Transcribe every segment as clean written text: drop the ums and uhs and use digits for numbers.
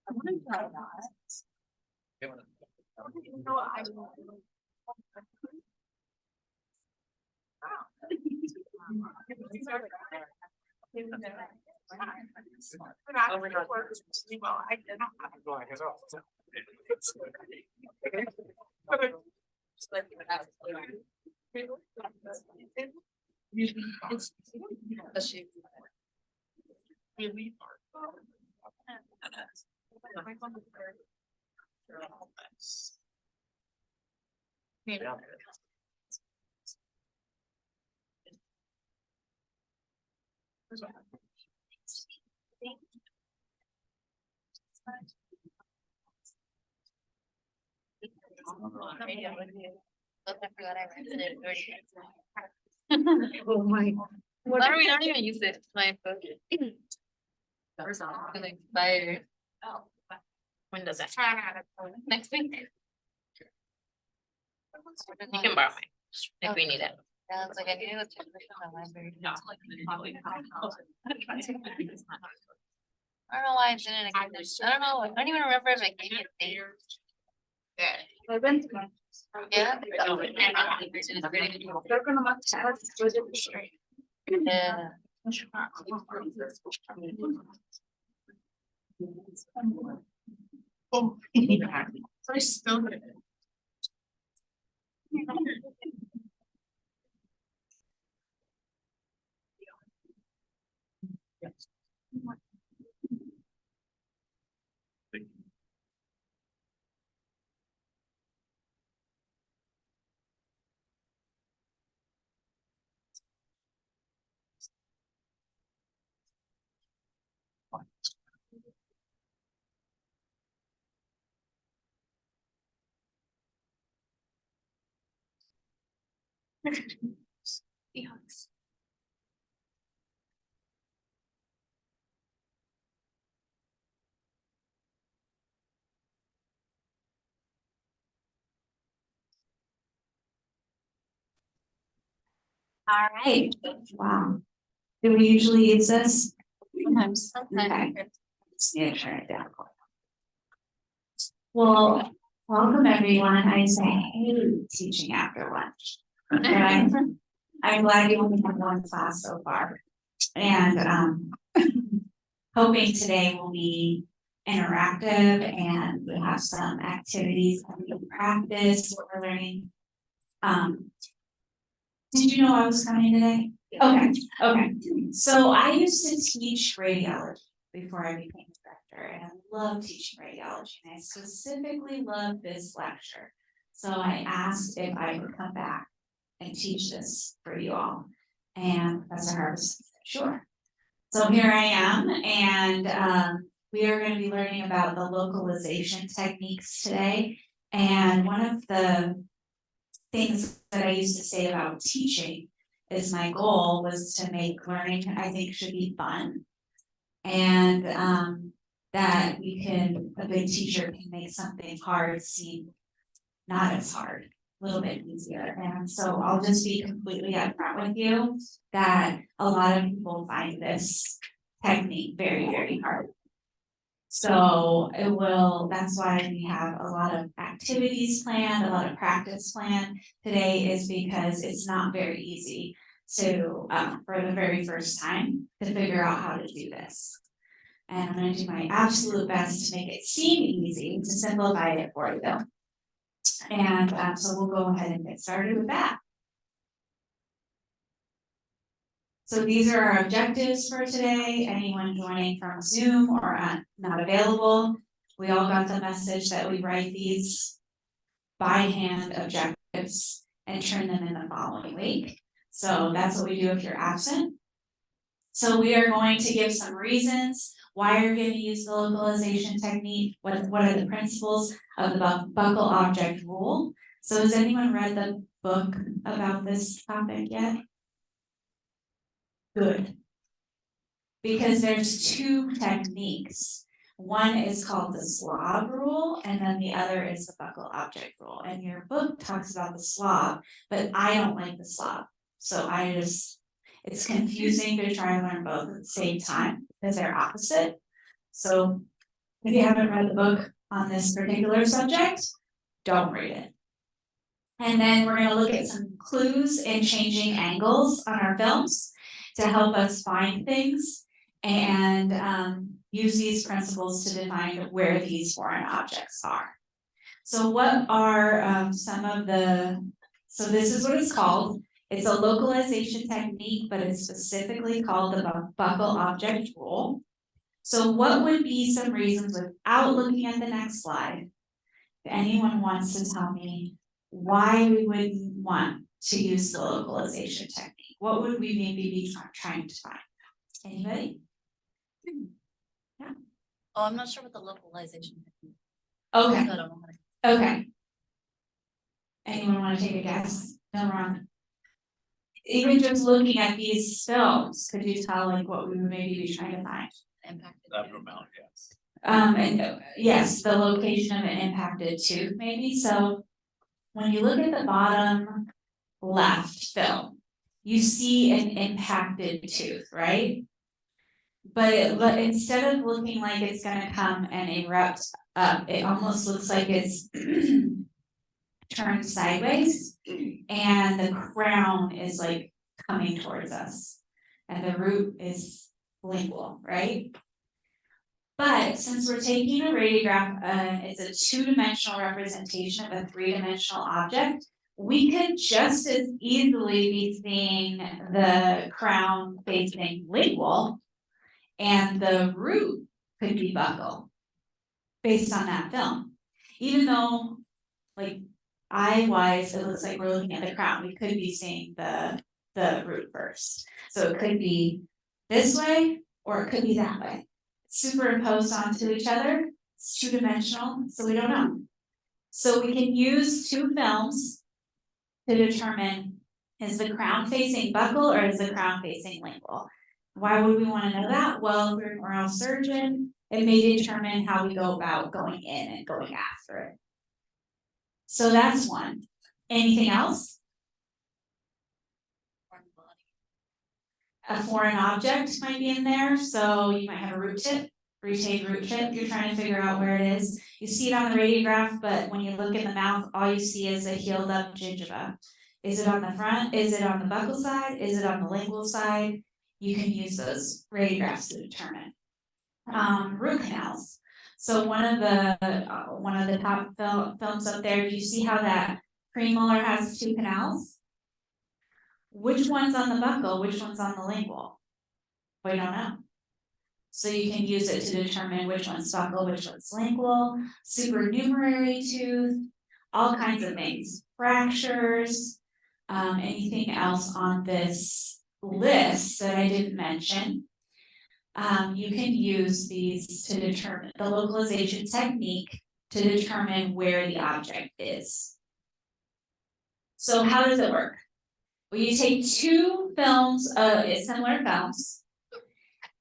I want to try that. No, I really hard. Yeah. Oh my. Why do we not even use it? My book. Gonna expire. When does that? Next week. You can borrow mine if we need it. Yeah, it's like I do it to my library. I don't know why I didn't. I don't know. I don't even remember if I gave you a date. I've been to one. Yeah. They're gonna want to have was it straight. Yeah. Oh, I still did it. Yes. All right, wow. Do we usually use this? Sometimes. Okay. Let's make sure I don't. Well, welcome everyone. I say, hey, teaching after lunch. Okay. I'm glad you only have one class so far. And hoping today will be interactive and we'll have some activities that we can practice what we're learning. Did you know I was coming today? Okay. So I used to teach radiology before I became a director, and I love teaching radiology, and I specifically love this lecture. So I asked if I could come back and teach this for you all. And Professor Harvest said, sure. So here I am, and we are going to be learning about the localization techniques today. And one of the things that I used to say about teaching is my goal was to make learning, I think, should be fun. And that a good teacher can make something hard seem not as hard, a little bit easier. And so I'll just be completely upfront with you that a lot of people find this technique very, very hard. So that's why we have a lot of activities planned, a lot of practice planned today, is because it's not very easy to, for the very first time, to figure out how to do this. And I'm going to do my absolute best to make it seem easy, to simplify it for you. And so we'll go ahead and get started with that. So these are our objectives for today. Anyone joining from Zoom or not available, we all got the message that we write these by hand objectives and turn them in the following week. So that's what we do if you're absent. So we are going to give some reasons why you're going to use the localization technique. What are the principles of the buckle object rule? So has anyone read the book about this topic yet? Good. Because there's two techniques. One is called the slob rule, and then the other is the buckle object rule. And your book talks about the slob, but I don't like the slob. So it's confusing to try and learn both at the same time because they're opposite. So If you haven't read the book on this particular subject, don't read it. And then we're gonna look at some clues in changing angles on our films to help us find things and use these principles to define where these foreign objects are. So what are some of the, so this is what it's called. It's a localization technique, but it's specifically called the buckle object rule. So what would be some reasons, without looking at the next slide, if anyone wants to tell me why we wouldn't want to use the localization technique? What would we maybe be trying to find? Anybody? Oh, I'm not sure what the localization. Okay, I don't know how to. okay. Anyone want to take a guess? No, wrong. Even just looking at these films, could you tell like what we would maybe be trying to find? Impacted. Abnormality, yes. And yes, the location of an impacted tooth maybe, so when you look at the bottom left film, you see an impacted tooth, right? But instead of looking like it's gonna come and erupt up, it almost looks like it's turned sideways and the crown is like coming towards us and the root is lingual, right? But since we're taking a radiograph, it's a two-dimensional representation of a three-dimensional object, we could just as easily be seeing the crown facing lingual and the root could be buccal based on that film. Even though, like, eye-wise, it looks like we're looking at the crown, we could be seeing the root first. So it could be this way, or it could be that way. Superimposed onto each other, it's two-dimensional, so we don't know. So we can use two films to determine, is the crown facing buccal or is the crown facing lingual? Why would we want to know that? Well, if we're an oral surgeon, it may determine how we go about going in and going after it. So that's one. Anything else? A foreign object might be in there, so you might have a root tip, retained root tip, you're trying to figure out where it is. You see it on the radiograph, but when you look in the mouth, all you see is a healed up gingiva. Is it on the front? Is it on the buccal side? Is it on the lingual side? You can use those radiographs to determine. Root canals. So one of the top films up there, do you see how that premolar has two canals? Which one's on the buccal, which one's on the lingual? We don't know. So you can use it to determine which one's buccal, which one's lingual, supernumerary tooth, all kinds of things, fractures, anything else on this list that I didn't mention. You can use these to determine the localization technique to determine where the object is. So how does it work? Well, you take two films, similar films,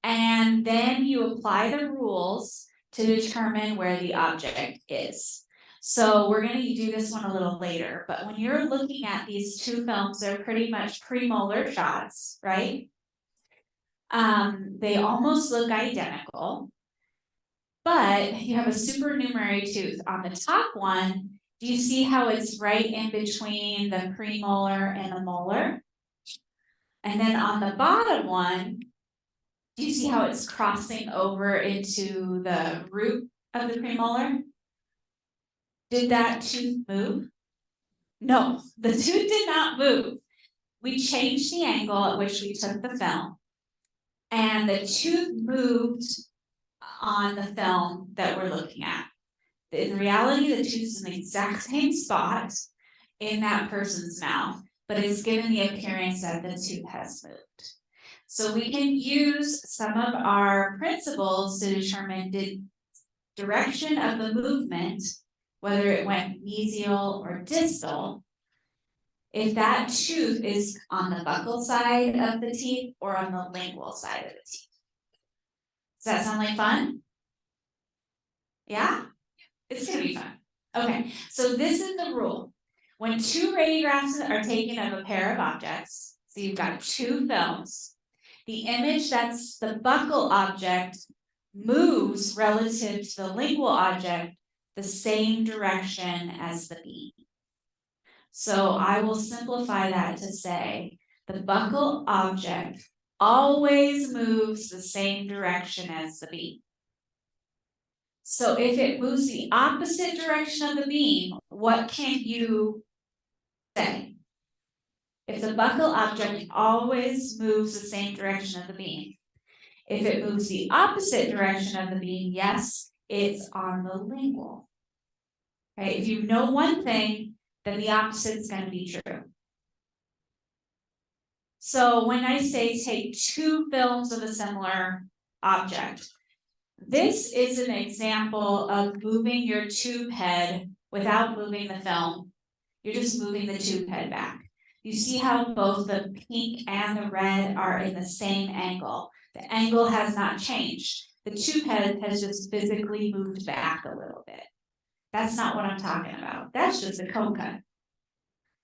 and then you apply the rules to determine where the object is. So we're going to do this one a little later, but when you're looking at these two films, they're pretty much premolar shots, right? They almost look identical, but you have a supernumerary tooth. On the top one, do you see how it's right in between the premolar and the molar? And then on the bottom one, do you see how it's crossing over into the root of the premolar? Did that tooth move? No, the tooth did not move. We changed the angle at which we took the film, and the tooth moved on the film that we're looking at. In reality, the tooth is in the exact same spot in that person's mouth, but it's given the appearance that the tooth has moved. So we can use some of our principles to determine the direction of the movement, whether it went mesial or distal, if that tooth is on the buccal side of the teeth or on the lingual side of the teeth. Does that sound like fun? Yeah? It's gonna be fun. Okay, so this is the rule. When two radiographs are taken of a pair of objects, so you've got two films, the image that's the buccal object moves relative to the lingual object the same direction as the beam. So I will simplify that to say the buckle object always moves the same direction as the beam. So if it moves the opposite direction of the beam, what can you say? If the buckle object always moves the same direction of the beam, if it moves the opposite direction of the beam, yes, it's on the lingual. Right? If you know one thing, then the opposite is going to be true. So when I say take two films of a similar object, this is an example of moving your tube head without moving the film. You're just moving the tube head back. You see how both the pink and the red are in the same angle. The angle has not changed. The tube head has just physically moved back a little bit. That's not what I'm talking about. That's just a cone cut.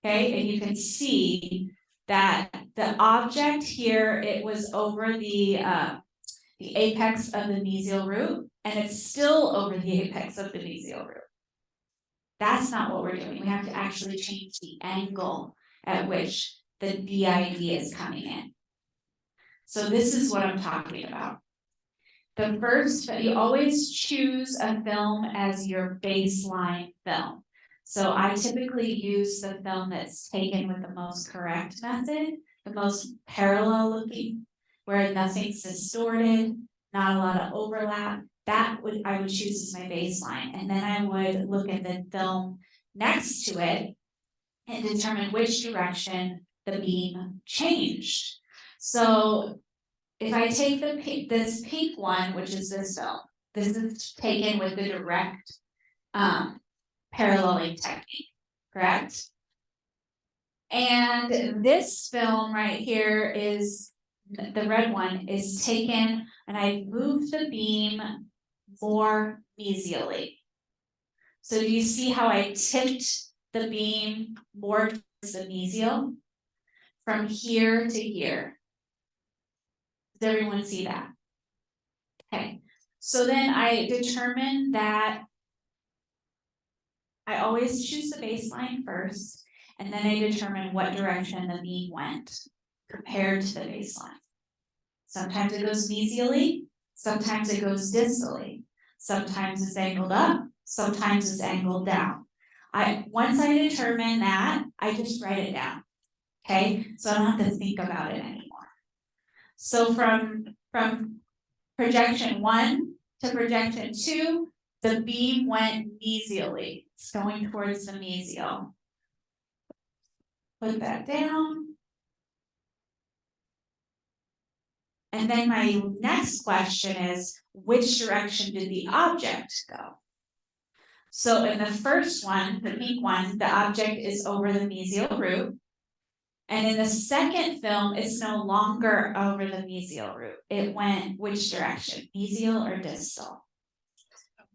Okay, and you can see that the object here, it was over the apex of the mesial root, and it's still over the apex of the mesial root. That's not what we're doing. We have to actually change the angle at which the BID is coming in. So this is what I'm talking about. The first, you always choose a film as your baseline film. So I typically use the film that's taken with the most correct method, the most parallel looking, where nothing's distorted, not a lot of overlap. I would choose as my baseline. And then I would look at the film next to it and determine which direction the beam changed. So if I take this pink one, which is this film, this is taken with the direct paralleling technique, correct? And this film right here is, the red one is taken, and I moved the beam more mesially. So do you see how I tipped the beam more towards the mesial? From here to here. Does everyone see that? Okay, so then I determine that I always choose the baseline first, and then I determine what direction the beam went compared to the baseline. Sometimes it goes mesially, sometimes it goes distally, sometimes it's angled up, sometimes it's angled down. Once I determine that, I just write it down. Okay, so I don't have to think about it anymore. So from projection 1 to projection 2, the beam went mesially. It's going towards the mesial. Put that down. And then my next question is, which direction did the object go? So in the first one, the pink one, the object is over the mesial root. And in the second film, it's no longer over the mesial root. It went which direction? Mesial or distal?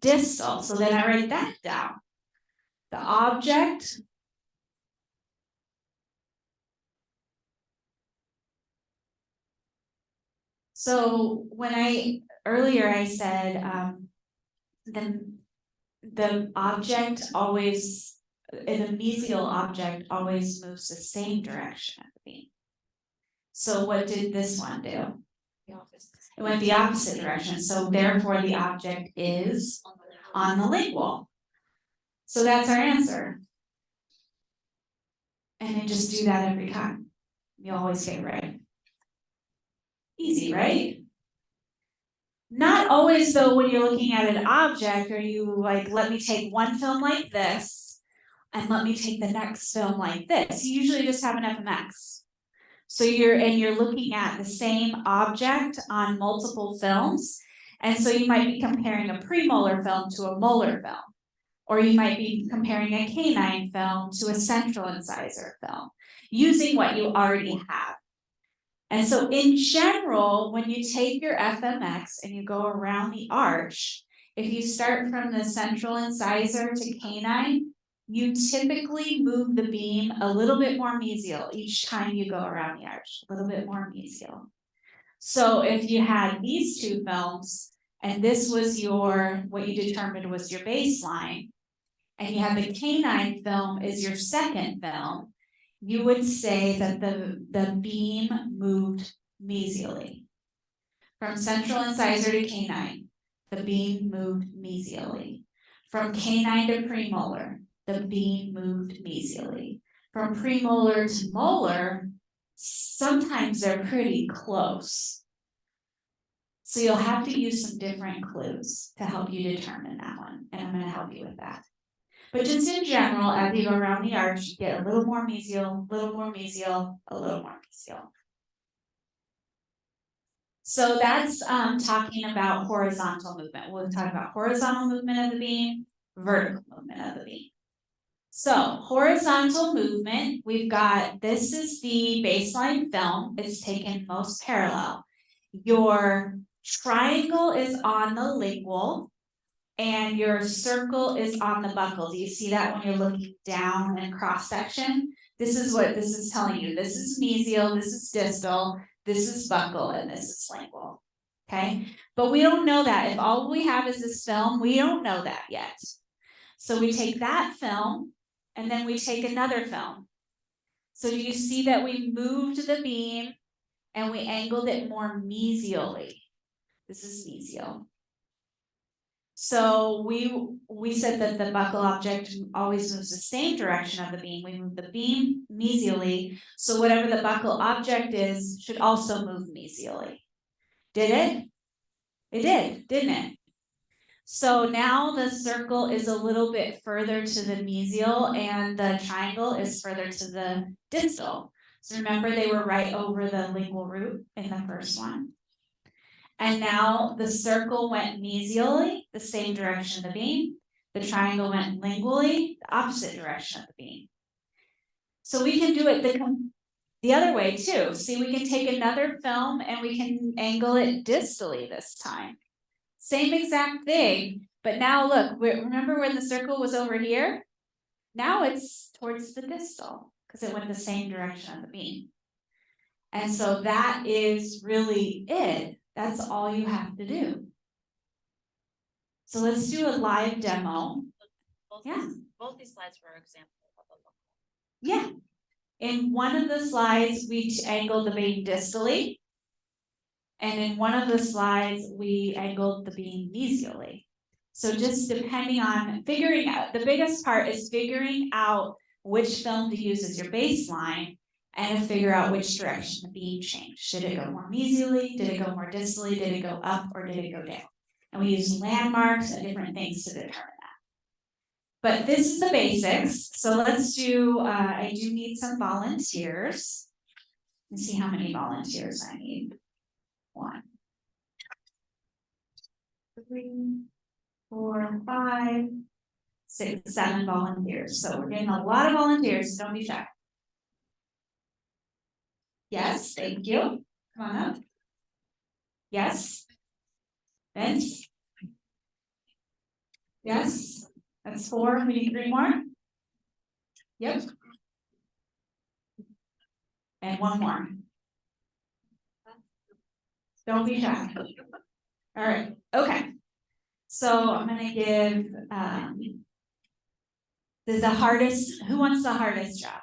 Distal. So then I write that down. The object so when earlier I said the object always, in the mesial object always moves the same direction at the beam. So what did this one do? It went the opposite direction. So therefore the object is on the lingual. So that's our answer. And then just do that every time. You always get it right. Easy, right? Not always though when you're looking at an object are you like, let me take one film like this and let me take the next film like this. You usually just have an FMX. So you're looking at the same object on multiple films. And so you might be comparing a premolar film to a molar film. Or you might be comparing a canine film to a central incisor film, using what you already have. And so in general, when you take your FMX and you go around the arch, if you start from the central incisor to canine, you typically move the beam a little bit more mesial each time you go around the arch, a little bit more mesial. So if you had these two films and this was what you determined was your baseline, and you have the canine film is your second film, you would say that the beam moved mesially. From central incisor to canine, the beam moved mesially. From canine to premolar, the beam moved mesially. From premolar to molar, sometimes they're pretty close. So you'll have to use some different clues to help you determine that one, and I'm going to help you with that. But just in general, as you go around the arch, you get a little more mesial, a little more mesial, a little more mesial. So that's talking about horizontal movement. We'll talk about horizontal movement of the beam, vertical movement of the beam. So horizontal movement, we've got, this is the baseline film. It's taken most parallel. Your triangle is on the lingual and your circle is on the buccal. Do you see that when you're looking down in cross section? This is what this is telling you. This is mesial, this is distal, this is buccal, and this is lingual. Okay, but we don't know that. If all we have is this film, we don't know that yet. So we take that film and then we take another film. So do you see that we moved the beam and we angled it more mesially? This is mesial. So we said that the buccal object always moves the same direction of the beam. We move the beam mesially, so whatever the buccal object is should also move mesially. Did it? It did, didn't it? So now the circle is a little bit further to the mesial and the triangle is further to the distal. So remember, they were right over the lingual root in the first one. And now the circle went mesially, the same direction of the beam. The triangle went lingually, the opposite direction of the beam. So we can do it the other way too. See, we can take another film and we can angle it distally this time. Same exact thing, but now look, remember when the circle was over here? Now it's towards the distal because it went the same direction of the beam. And so that is really it. That's all you have to do. So let's do a live demo. Yeah. Both these slides were examples of a local. Yeah. In one of the slides, we angled the beam distally. And in one of the slides, we angled the beam mesially. So just depending on figuring out, the biggest part is figuring out which film to use as your baseline and to figure out which direction the beam changed. Should it go more mesially? Did it go more distally? Did it go up or did it go down? And we use landmarks and different things to determine that. But this is the basics. So let's do, I do need some volunteers. Let's see how many volunteers I need. 1, 3, 4, 5, 6, 7 volunteers. So we're getting a lot of volunteers. Don't be shy. Yes, thank you. Come on up. Yes. Vince. Yes. That's 4. We need 3 more. Yep. And 1 more. Don't be shy. All right. Okay. So I'm gonna give the hardest. Who wants the hardest job?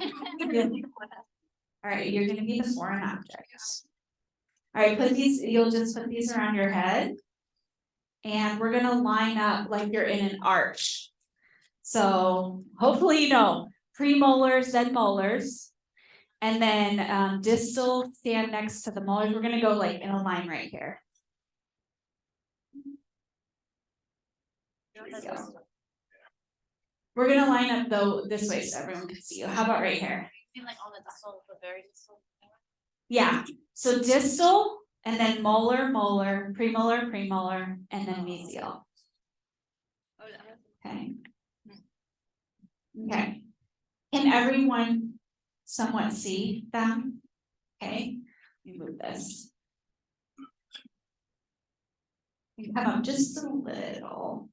All right, you're gonna be the foreign objects. All right, put these, you'll just put these around your head. And we're gonna line up like you're in an arch. So hopefully you know, premolars, then molars. And then distal stand next to the molars. We're gonna go like in a line right here. We're gonna line up though this way so everyone can see you. How about right here? Like on the distal, the very distal. Yeah, so distal and then molar, molar, premolar, premolar, and then mesial. Okay. Okay. Can everyone somewhat see them? Okay, let me move this. You come up just a little.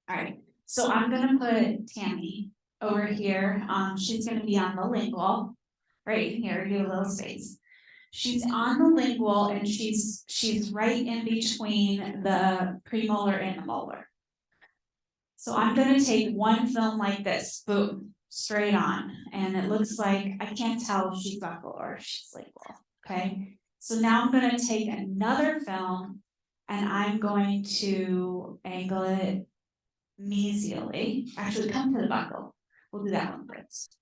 All right, so I'm gonna put Tammy over here. She's gonna be on the lingual, right here, give a little space. She's on the lingual and she's right in between the premolar and the molar. So I'm gonna take one film like this, boom, straight on, and it looks like, I can't tell if she's buccal or if she's lingual, okay? So now I'm gonna take another film and I'm going to angle it mesially. Actually, come to the buccal. We'll do that one first.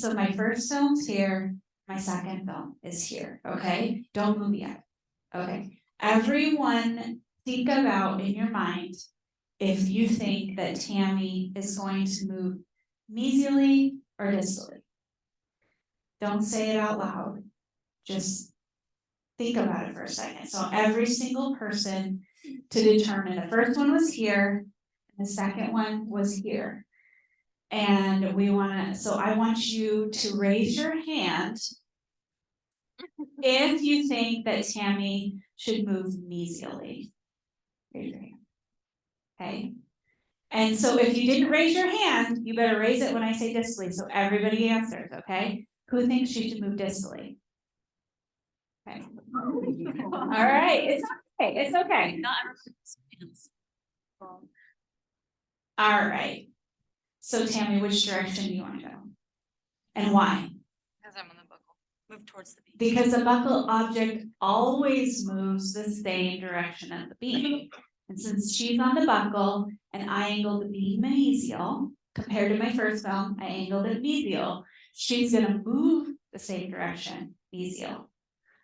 So my first film's here, my second film is here, okay? Don't move yet. Okay, everyone think about in your mind if you think that Tammy is going to move mesially or distally. Don't say it out loud, just think about it for a second. So every single person to determine, the first one was here, and the second one was here. And I want you to raise your hand if you think that Tammy should move mesially. Raise your hand. Okay. And so if you didn't raise your hand, you better raise it when I say distally, so everybody answers, okay? Who thinks she should move distally? Okay. All right, it's okay, it's okay. Not everyone's. All right. So Tammy, which direction do you want to go? And why? Because I'm on the buckle. Move towards the beam. Because the buckle object always moves the same direction as the beam. And since she's on the buckle and I angled the beam mesial, compared to my first film, I angled it mesial, she's gonna move the same direction, mesial.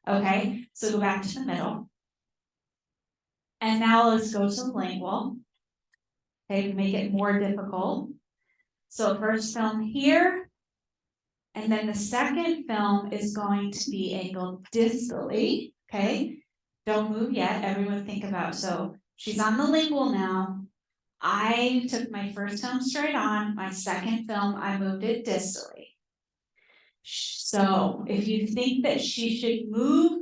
Okay, so go back to the middle. And now let's go to the lingual. Okay, make it more difficult. So first film here, and then the second film is going to be angled distally, okay? Don't move yet, everyone think about, so she's on the lingual now. I took my first film straight on, my second film, I moved it distally. So if you think that she should move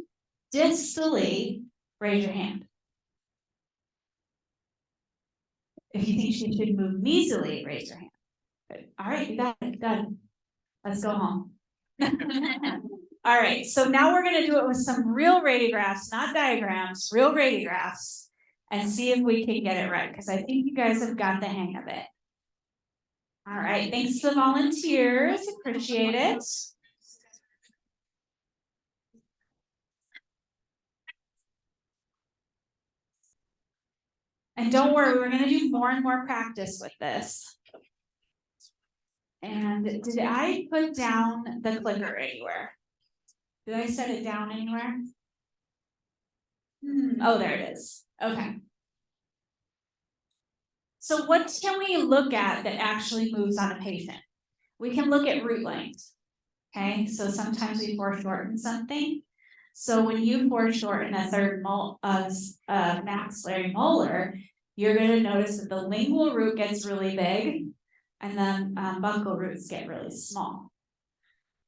distally, raise your hand. If you think she should move mesially, raise your hand. Good. All right, you got it, good. Let's go home. All right, so now we're gonna do it with some real radiographs, not diagrams, real radiographs, and see if we can get it right, because I think you guys have got the hang of it. All right, thanks to the volunteers, appreciate it. And don't worry, we're gonna do more and more practice with this. And did I put down the clicker anywhere? Did I set it down anywhere? Oh, there it is. Okay. So what can we look at that actually moves on a patient? We can look at root length. Okay, so sometimes we foreshorten something. So when you foreshorten a third maxillary molar, you're going to notice that the lingual root gets really big, and then buccal roots get really small.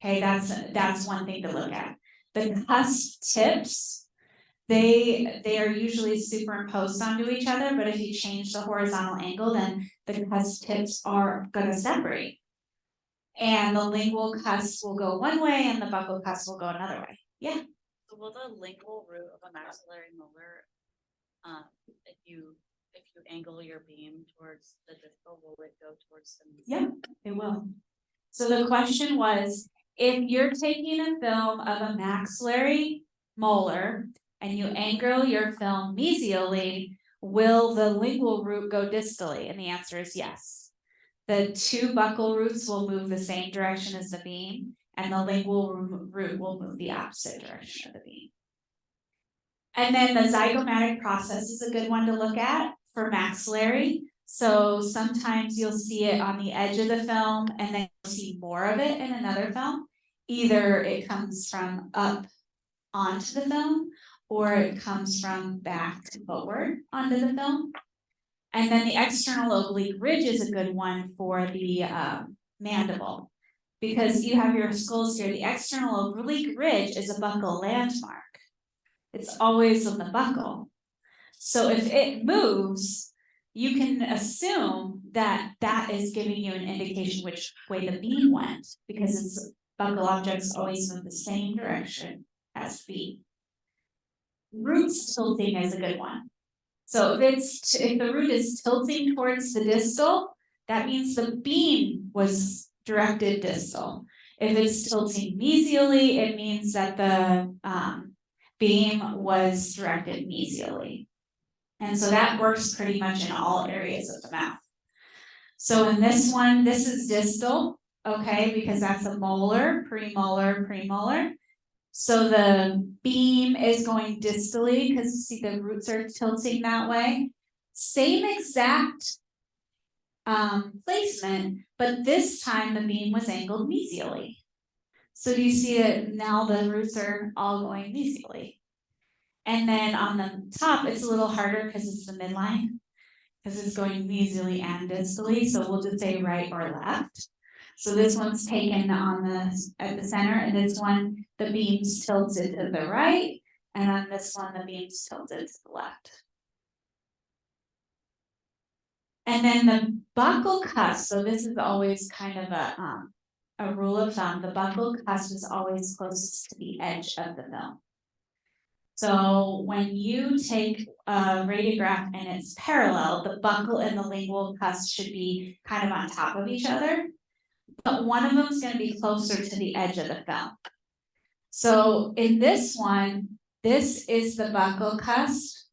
Okay, that's one thing to look at. The cusp tips, they are usually superimposed onto each other, but if you change the horizontal angle, then the cusp tips are going to separate. And the lingual cusp will go one way and the buccal cusp will go another way. Yeah. So will the lingual root of a maxillary molar, if you angle your beam towards the distal, will it go towards the mesial? Yeah, it will. So the question was, if you're taking a film of a maxillary molar and you angle your film mesially, will the lingual root go distally? And the answer is yes. The two buccal roots will move the same direction as the beam, and the lingual root will move the opposite direction of the beam. And then the zygomatic process is a good one to look at for maxillary. So sometimes you'll see it on the edge of the film, and then you'll see more of it in another film. Either it comes from up onto the film, or it comes from back to forward onto the film. And then the external oblique ridge is a good one for the mandible, because you have your skulls here. The external oblique ridge is a buccal landmark. It's always on the buccal. So if it moves, you can assume that that is giving you an indication which way the beam went, because it's buckle objects always move the same direction as the beam. Roots tilting is a good one. So if the root is tilting towards the distal, that means the beam was directed distal. If it's tilting mesially, it means that the beam was directed mesially. And so that works pretty much in all areas of the mouth. So in this one, this is distal, okay, because that's a molar, premolar, premolar. So the beam is going distally because see the roots are tilting that way. Same exact placement, but this time the beam was angled mesially. So do you see that now the roots are all going mesially? And then on the top, it's a little harder because it's the midline, because it's going mesially and distally. So we'll just say right or left. So this one's taken on at the center, and this one, the beam's tilted to the right, and on this one, the beam's tilted to the left. And then the buccal cusp, so this is always kind of a rule of thumb, the buccal cusp is always closest to the edge of the film. So when you take a radiograph and it's parallel, the buccal and the lingual cusp should be kind of on top of each other. But one of them is going to be closer to the edge of the film. So in this one, this is the buccal cusp,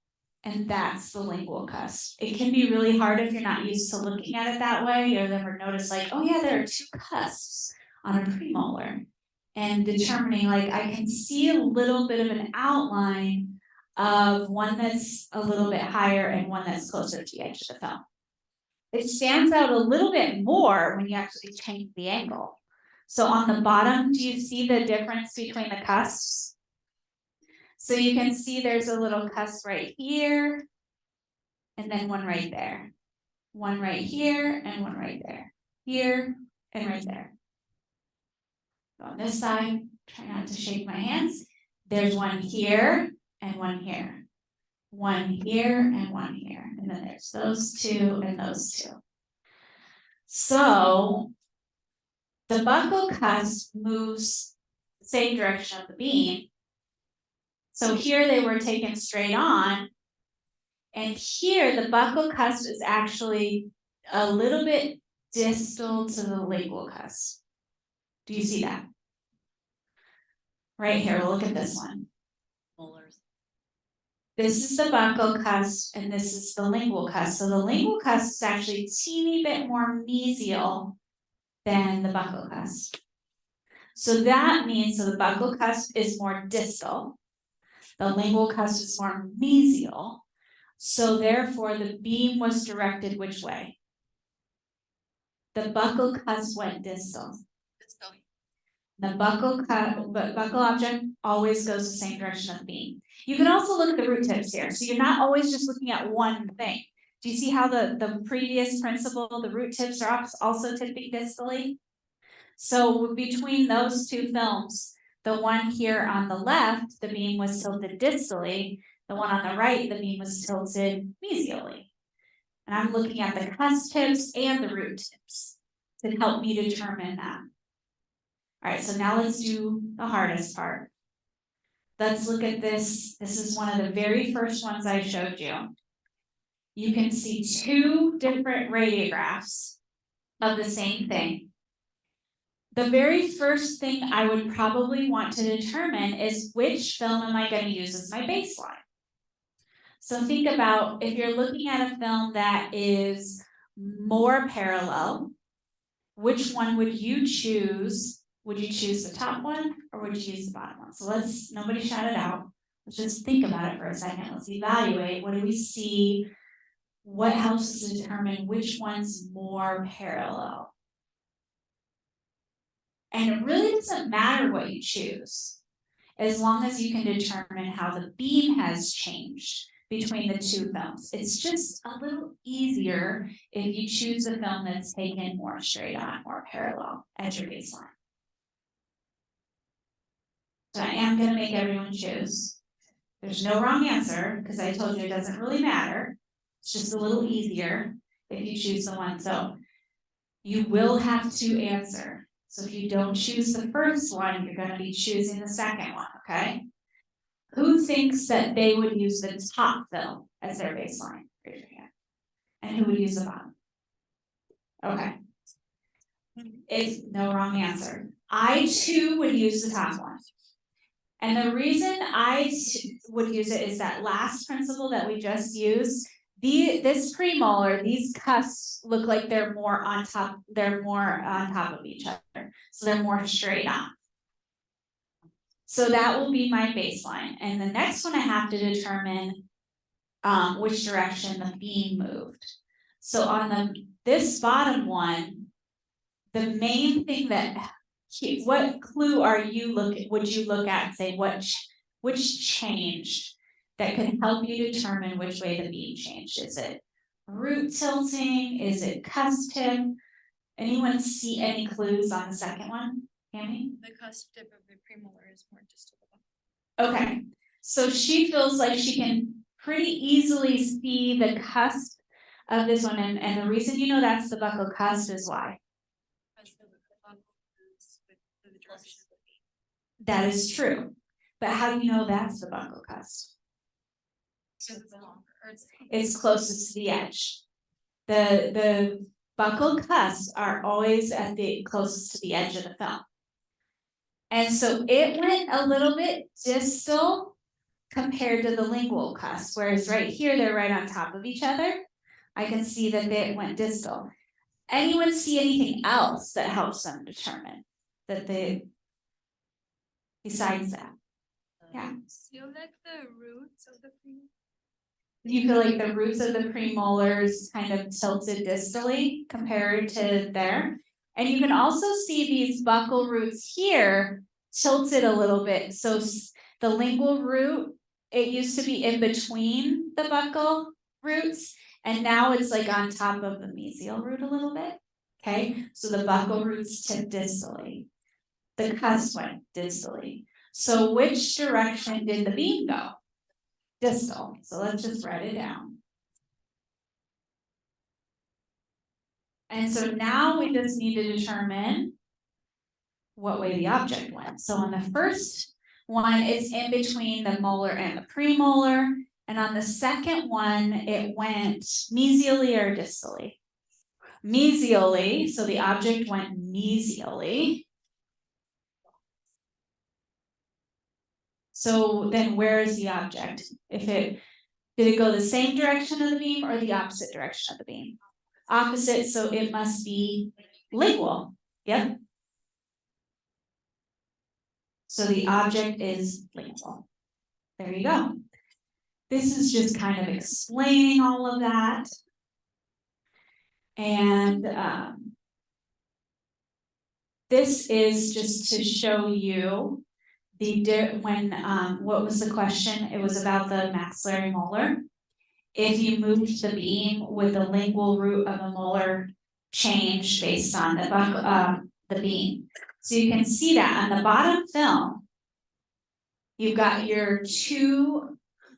and that's the lingual cusp. It can be really hard if you're not used to looking at it that way. You'll never notice like, oh yeah, there are two cusps on a premolar. And determining like, I can see a little bit of an outline of one that's a little bit higher and one that's closer to the edge of the film. It stands out a little bit more when you actually change the angle. So on the bottom, do you see the difference between the cusps? So you can see there's a little cusp right here, and then one right there. One right here, and one right there. Here, and right there. On this side, try not to shake my hands. There's one here, and one here. One here, and one here. And then there's those two, and those two. So the buccal cusp moves the same direction of the beam. So here they were taken straight on, and here the buccal cusp is actually a little bit distal to the lingual cusp. Do you see that? Right here, look at this one. Molars. This is the buccal cusp, and this is the lingual cusp. So the lingual cusp is actually a teeny bit more mesial than the buccal cusp. So that means, so the buccal cusp is more distal. The lingual cusp is more mesial. So therefore, the beam was directed which way? The buccal cusp went distal. The buccal object always goes the same direction of the beam. You can also look at the root tips here. So you're not always just looking at one thing. Do you see how the previous principle, the root tips are also tipping distally? So between those two films, the one here on the left, the beam was tilted distally. The one on the right, the beam was tilted mesially. And I'm looking at the cusp tips and the root tips to help me determine that. All right, so now let's do the hardest part. Let's look at this. This is one of the very first ones I showed you. You can see two different radiographs of the same thing. The very first thing I would probably want to determine is which film am I going to use as my baseline. So think about if you're looking at a film that is more parallel, which one would you choose? Would you choose the top one or would you choose the bottom one? So nobody shout it out. Let's just think about it for a second. Let's evaluate. What do we see? What helps us determine which one's more parallel? And it really doesn't matter what you choose, as long as you can determine how the beam has changed between the two films. It's just a little easier if you choose a film that's taken more straight on, more parallel as your baseline. So I am going to make everyone choose. There's no wrong answer, because I told you it doesn't really matter. It's just a little easier if you choose the one. So you will have to answer. So if you don't choose the first one, you're gonna be choosing the second one, okay? Who thinks that they would use the top fill as their baseline? Raise your hand. And who would use the bottom? Okay. It's no wrong answer. I too would use the top one. And the reason would use it is that last principle that we just used. This premolar, these cusps look like they're more on top of each other. So they're more straight on. So that will be my baseline. And the next one I have to determine which direction the beam moved. So on this bottom one, the main thing what clue would you look at and say which changed that could help you determine which way the beam changed? Is it root tilting? Is it cusp tip? Anyone see any clues on the second one? Tammy? The cusp tip of the premolar is more distal. Okay, so she feels like she can pretty easily see the cusp of this one, and the reason you know that's the buccal cusp is why? That is true, but how do you know that's the buccal cusp? It's closest to the edge. The buccal cusps are always at the closest to the edge of the film. And so it went a little bit distal compared to the lingual cusp, whereas right here, they're right on top of each other. I can see that it went distal. Anyone see anything else that helps them determine that besides that? Yeah. You like the roots of the premolar? You feel like the roots of the premolars kind of tilted distally compared to there. And you can also see these buccal roots here tilted a little bit. So the lingual root, it used to be in between the buccal roots, and now it's like on top of the mesial root a little bit. Okay, so the buccal roots tip distally. The cusp went distally. So which direction did the beam go? Distal. So let's just write it down. And so now we just need to determine what way the object went. So on the first one, it's in between the molar and the premolar. And on the second one, it went mesially or distally? Mesially, so the object went mesially. So then where is the object? Did it go the same direction of the beam or the opposite direction of the beam? Opposite, so it must be lingual. Yep. So the object is lingual. There you go. This is just kind of explaining all of that. And this is just to show you what was the question? It was about the maxillary molar. If you moved the beam, would the lingual root of a molar change based on the beam? So you can see that on the bottom film, you've got your two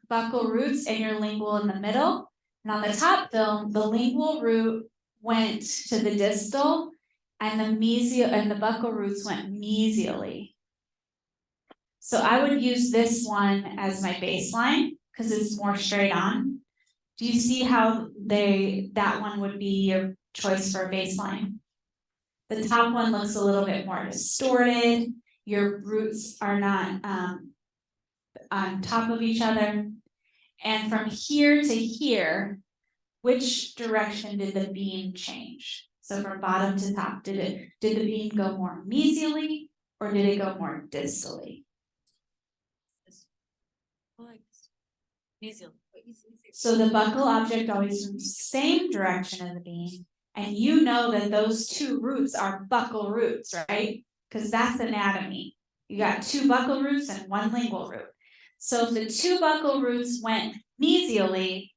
buccal roots and your lingual in the middle. And on the top film, the lingual root went to the distal and the buccal roots went mesially. So I would use this one as my baseline because it's more straight on. Do you see how that one would be your choice for a baseline? The top one looks a little bit more distorted. Your roots are not on top of each other. And from here to here, which direction did the beam change? So from bottom to top, did the beam go more mesially or did it go more distally? So the buccal object always moves the same direction of the beam, and you know that those two roots are buccal roots, right? Because that's anatomy. You got two buccal roots and one lingual root. So if the two buccal roots went mesially,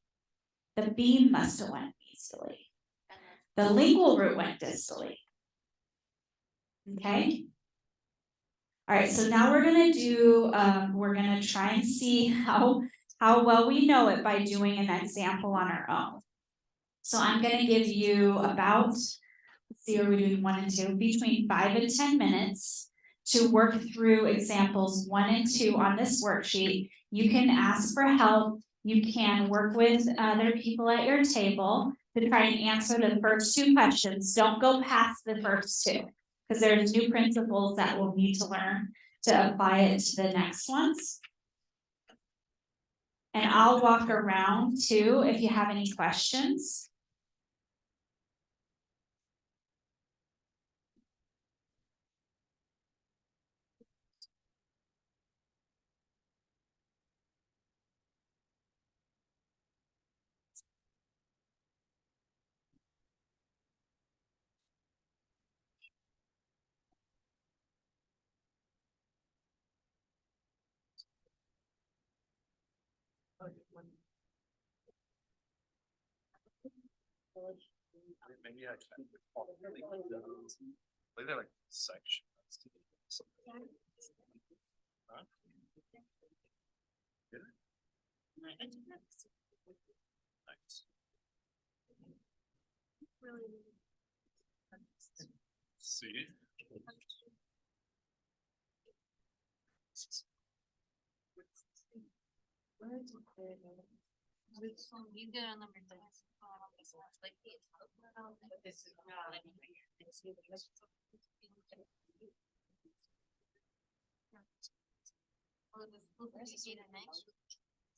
the beam must have went mesially. The lingual root went distally. Okay? All right, so now we're gonna try and see how well we know it by doing an example on our own. So I'm gonna give you about, let's see, are we doing 1 and 2? Between 5 and 10 minutes to work through examples 1 and 2 on this worksheet. You can ask for help. You can work with other people at your table to try and answer the first 2 questions. Don't go past the first 2, because there's new principles that we'll need to learn to apply it to the next ones. And I'll walk around too if you have any questions. Maybe I can. Like they're like section. Huh? Yeah. Nice. See? You get on number 3.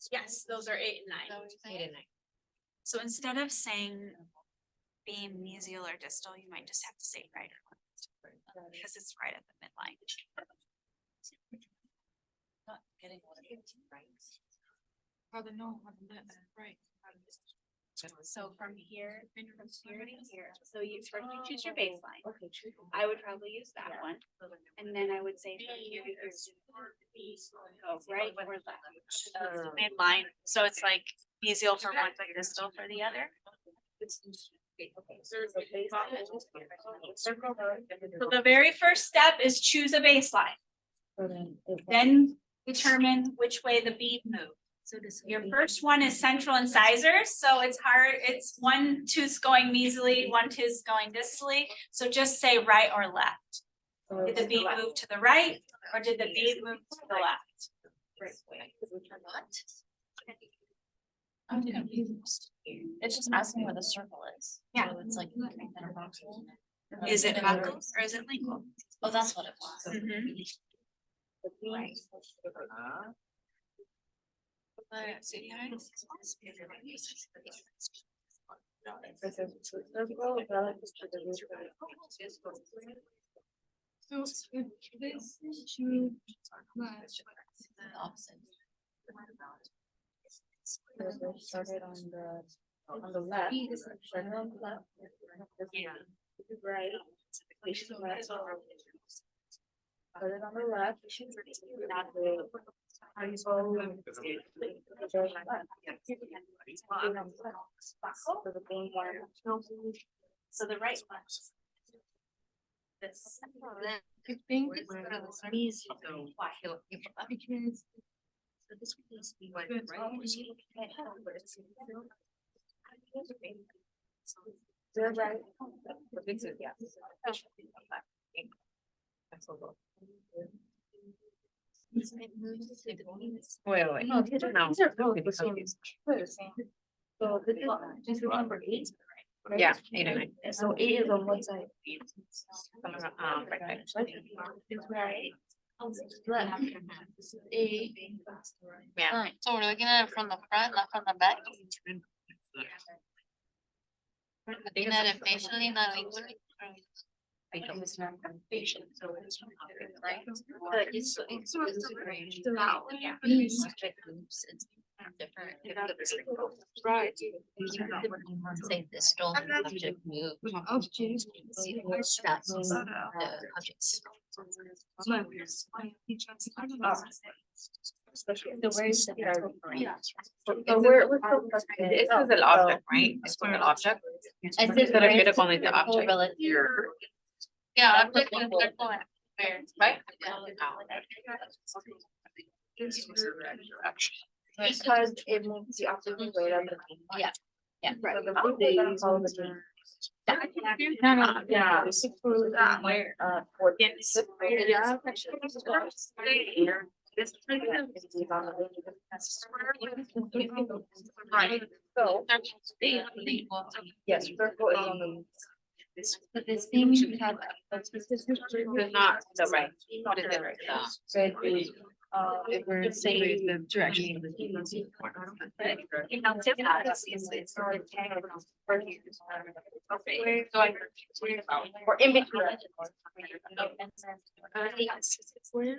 Yes, those are 8 and 9. 8 and 9. So instead of saying beam mesial or distal, you might just have to say right or left. Because it's right at the midline. Not getting one of the right. Rather know how to let that, right. So from here to here, so you first you choose your baseline. I would probably use that one. And then I would say from here to here. Go right or left. Midline, so it's like mesial for one, but distal for the other. So the very first step is choose a baseline. Then determine which way the beam moves. So your first one is central incisors, so it's hard, it's 1 tooth going mesially, 1 tooth going distally, so just say right or left. Did the beam move to the right, or did the beam move to the left? I'm confused. It's just asking where the circle is. Yeah. So it's like. Is it buccal or is it lingual? Oh, that's what it was. Right. So if this is to Opposite. Started on the left. Started on the left. Yeah. Right. Started on the left. So the right one. This. I think it's easy though. Why? Because So this would just be like, They're right. Wait. No, these are really the same. They're the same. So this is number 8. right? Yeah, 8 and 9. So 8 is on one side. Right. It's right. Left. 8. Yeah. So we're looking at it from the front, not from the back. Looking at it facially, not lingually. Facial. So it's right. But it's throughout. Yeah. Different. right. Say this don't object move. Object. That's the objects. The words that are. So we're this is an object, right? It's an object. I think So get up only the object. Yeah, object and where, right? Because it moves the opposite way of the. Yeah. Yeah. Right. So the blue doesn't follow the green. No, yeah. This is for that, where, for. Yes. Yeah. Right. So, yes, circle is on the. But this thing should have. They're not the right. What is it? Red is, if we're saying the direction. Okay, so I. Or in between.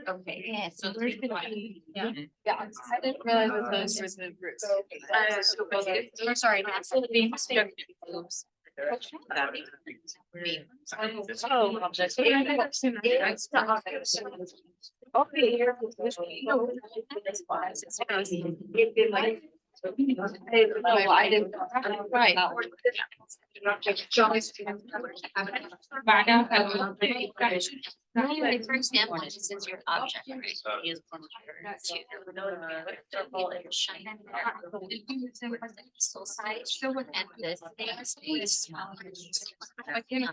Okay, yeah, so Where's the key? Yeah, I didn't realize that those were the roots. We're sorry, that's the beam. Oh, objects. Okay, here. No, I didn't. Right. Right, for example, this is your object, right? Use one of Soul side, and this thing is small. Area.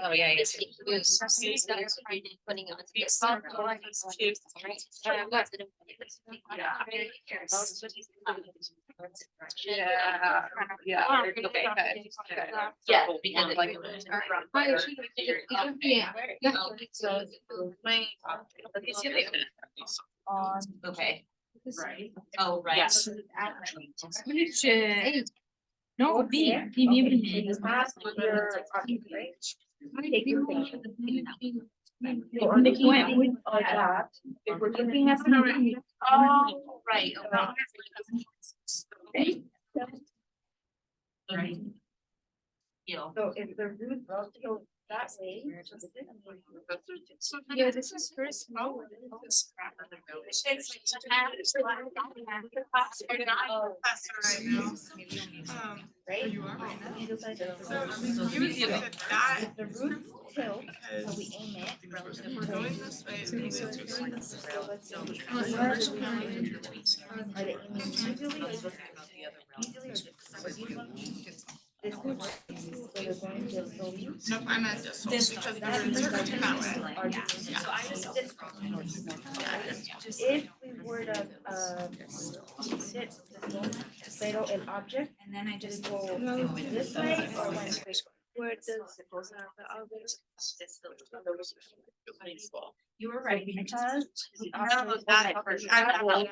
Oh, yeah, yes. Putting on this. Yeah. Okay, good. Yeah, because like. Okay. Right. Oh, right. Yes. No, B. You're looking with all that, if we're looking at. Oh, right. Right. Yeah. So if the root goes that way. Yeah, this is first. Right? You are right now. So You would think that that the is root hurtful tilt, so because we aim it if relative we're to. going this way, it's gonna go too slow. So let's see. Where are they aiming? Are they aiming easily or just easily or just? Or these ones? This one, so they're going just slowly. Nope, I meant this one This because That the means roots are that that these way. are just. So I just did. If we were to, sit pero el object, And then I just. go this way or went this way? Where does the others? You were right. Because. the No, object that, was I know.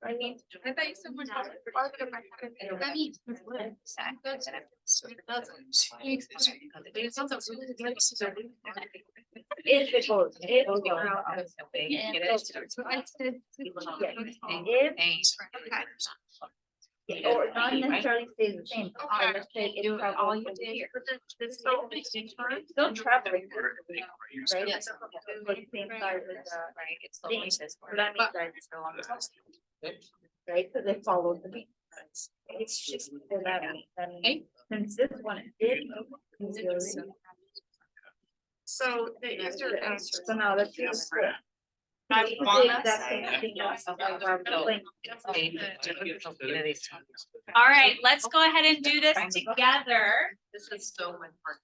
I mean, I thought you said we're not. I mean, If it goes, if it goes. If, or not necessarily stays the same, let's say it All travels you over did. here. Still Still traveling, right? Yes. But same size as, Right, it's the thing. way this So that means that it's still on the top. Right, so they follow the beat. It's just, so that means, since this one did. So the answer is. So now let's do the split. I It's the wanna exact say. same thing as where I'm playing. All right, let's go ahead and do this together. This is so much work.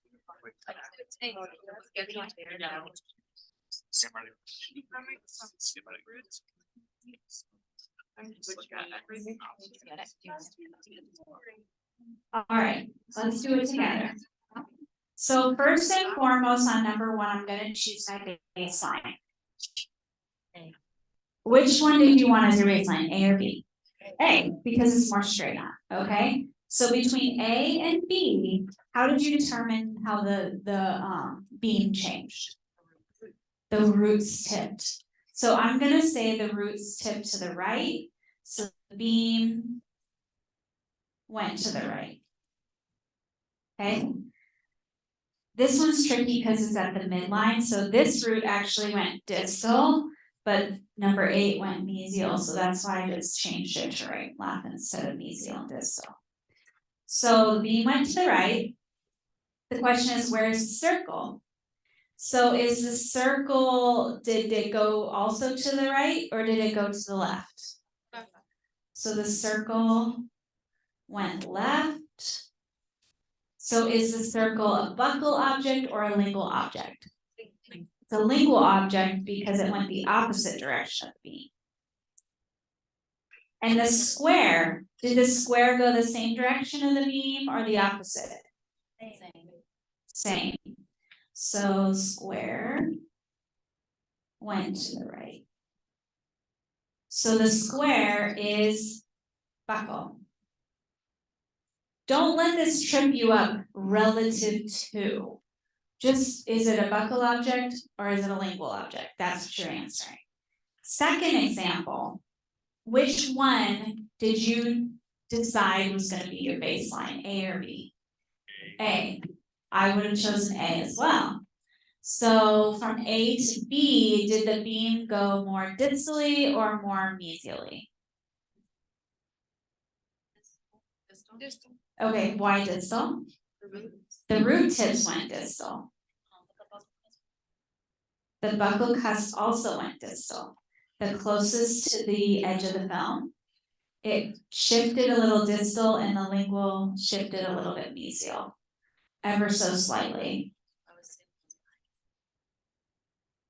I'm just looking at everything. All right, let's do it together. So first and foremost, on number one, I'm gonna choose my baseline. Which one did you want as your baseline, A or B? A, because it's more straight on, okay? So between A and B, how did you determine how the beam changed? The roots tipped. So I'm gonna say the roots tipped to the right, so the beam went to the right. Okay? This one's tricky because it's at the midline, so this root actually went distal, but number 8 went mesial, so that's why I just changed it to right left instead of mesial and distal. So the beam went to the right. The question is, where's the circle? So is the circle, did it go also to the right or did it go to the left? So the circle went left. So is the circle a buccal object or a lingual object? It's a lingual object because it went the opposite direction of the beam. And the square, did the square go the same direction of the beam or the opposite? Same. So square went to the right. So the square is buccal. Don't let this trip you up relative to. Just, is it a buccal object or is it a lingual object? That's what you're answering. Second example, which one did you decide was going to be your baseline, A or B? A. I would have chosen A as well. So from A to B, did the beam go more distally or more mesially? Okay, why distal? The root tips went distal. The buccal cusp also went distal. The closest to the edge of the film, it shifted a little distal and the lingual shifted a little bit mesial, ever so slightly.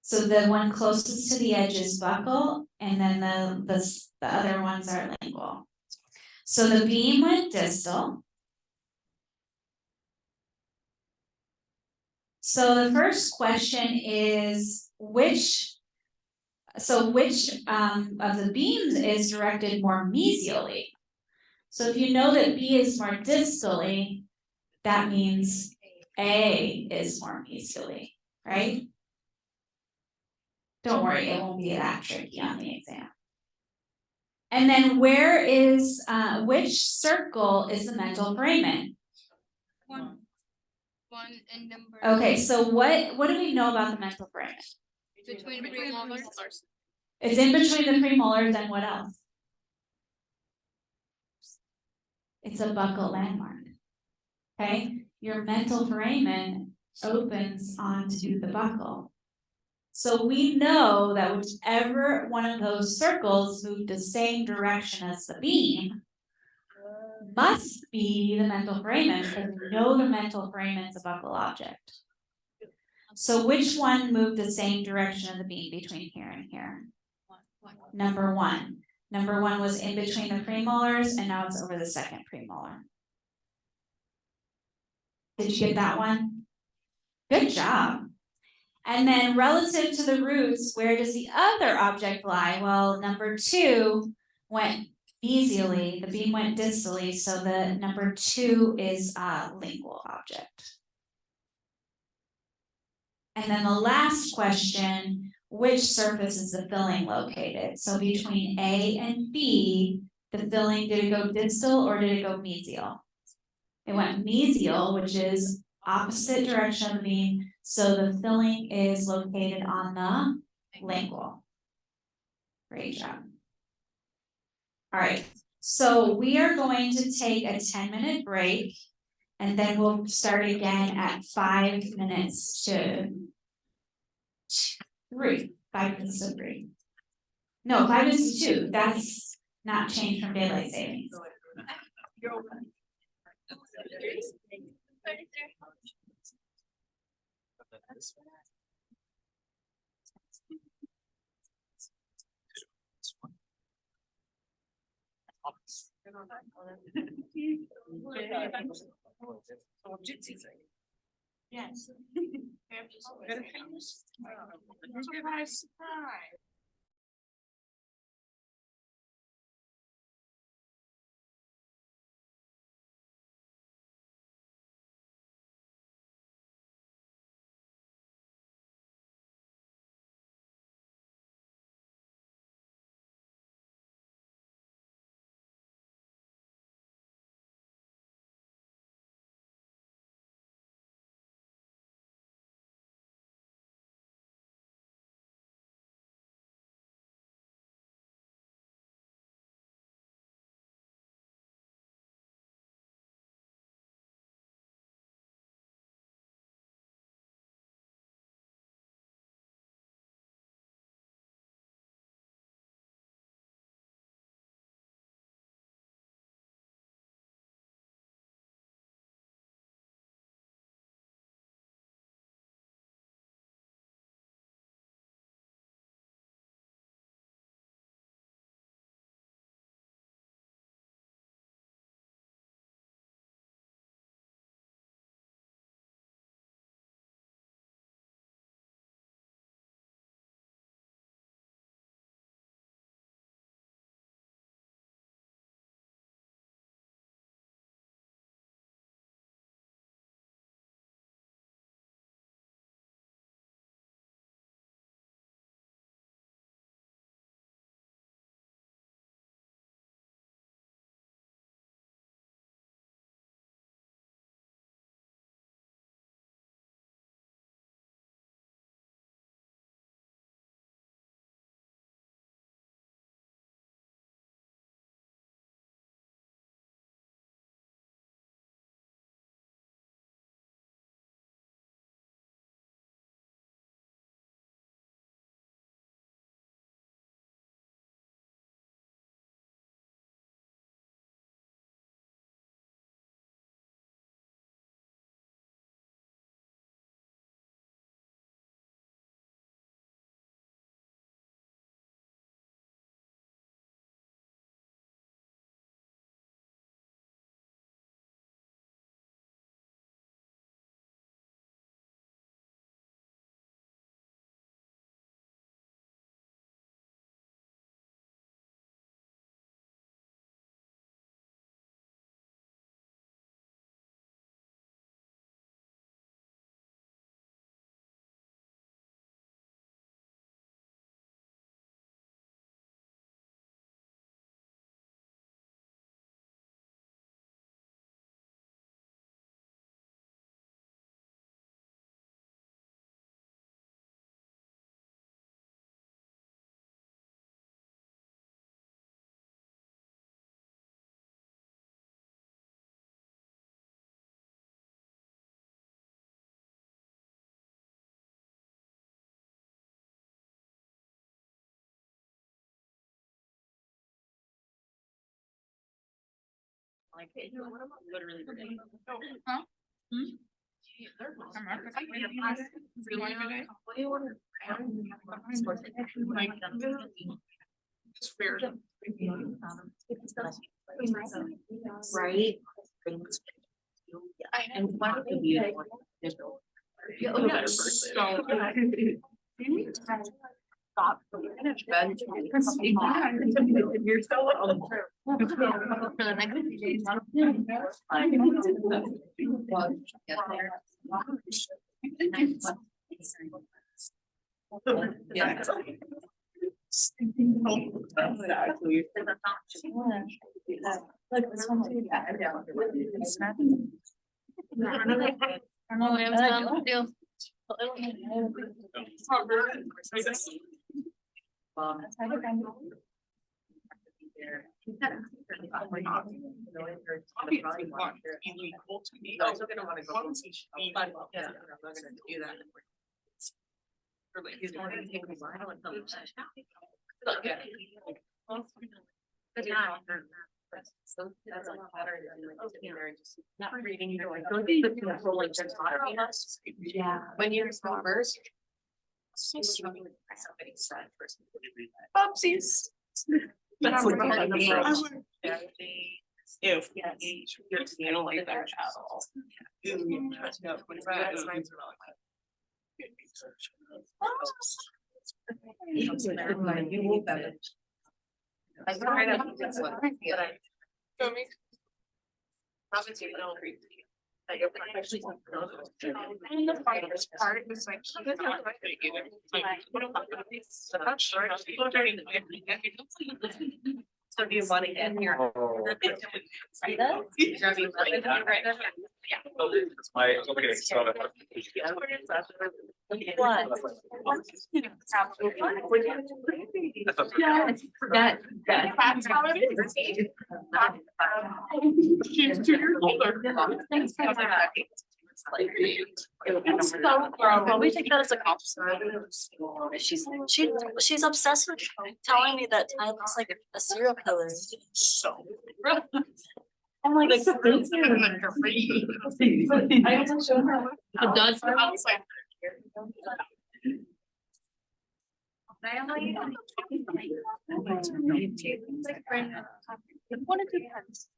So the one closest to the edge is buccal, and then the other ones are lingual. So the beam went distal. So the first question is which of the beams is directed more mesially? So if you know that B is more distally, that means A is more mesially, right? Don't worry, it won't be that tricky on the exam. And then where is, which circle is the mental foramen? One and number. Okay, so what do we know about the mental foramen? Between premolars. It's in between the premolars and what else? It's a buccal landmark. Okay, your mental foramen opens onto the buccal. So we know that whichever one of those circles moved the same direction as the beam must be the mental foramen, because we know the mental foramen is a buccal object. So which one moved the same direction of the beam between here and here? Number one. Number one was in between the premolars, and now it's over the second premolar. Did you get that one? Good job. And then relative to the roots, where does the other object lie? Well, number two went mesially, the beam went distally, so the number two is a lingual object. And then the last question, which surface is the filling located? So between A and B, the filling, did it go distal or did it go mesial? It went mesial, which is opposite direction of the beam, so the filling is located on the lingual. Great job. All right, so we are going to take a 10-minute break, and then we'll start again at 5 minutes to 3. 5 minutes to 3. No, 5 minutes to 2. That's not changed from daylight savings. Yes. Surprise, surprise. like, literally. Huh? It's fair. Right? And one of the beautiful. Stop. You're so For the next few days. Yeah. Look, this one too. Also gonna wanna go. Yeah, I'm not gonna do that. Or like, he's gonna take me line on them. Yeah. So that's a lot better than like sitting there and just not reading, you know, like those are the controlling just Yeah. when you're small first. So somebody said first. Oopsies. That's what I'm like. If. You're feeling like that at all. That's nice. You will better. I tried to do this one, but I. Obviously, you don't agree. That you're actually. And the finest part is like. So do you want to get here? My, okay, so. That. That's how it is. She's 2 years older. Thanks for that. It's so gross. We take that as a compliment. She's obsessed with telling me that Ty looks like a serial killer. So. I'm like, I haven't shown her. It does. Outside. One of two pens.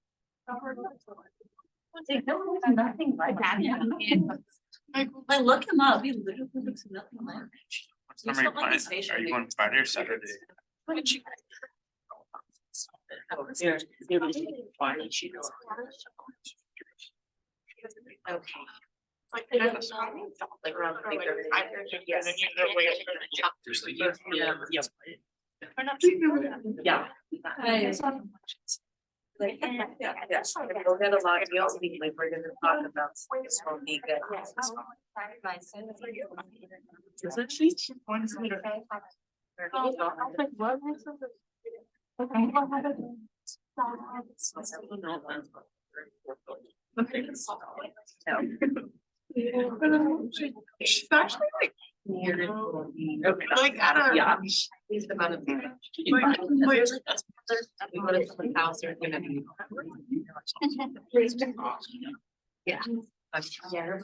Nothing like that. Like, look him up. He literally looks nothing like. Are you going Friday or Saturday? Okay. Like, Like around the big. yes. Yeah. Yeah. Like, yes, we'll get a lot, we also need, like, we're gonna talk about smoking. Isn't she? She's actually like. Okay. Like, I don't. Yeah. He's the man of the. We go to someone's house, they're gonna be. Yeah. Yeah.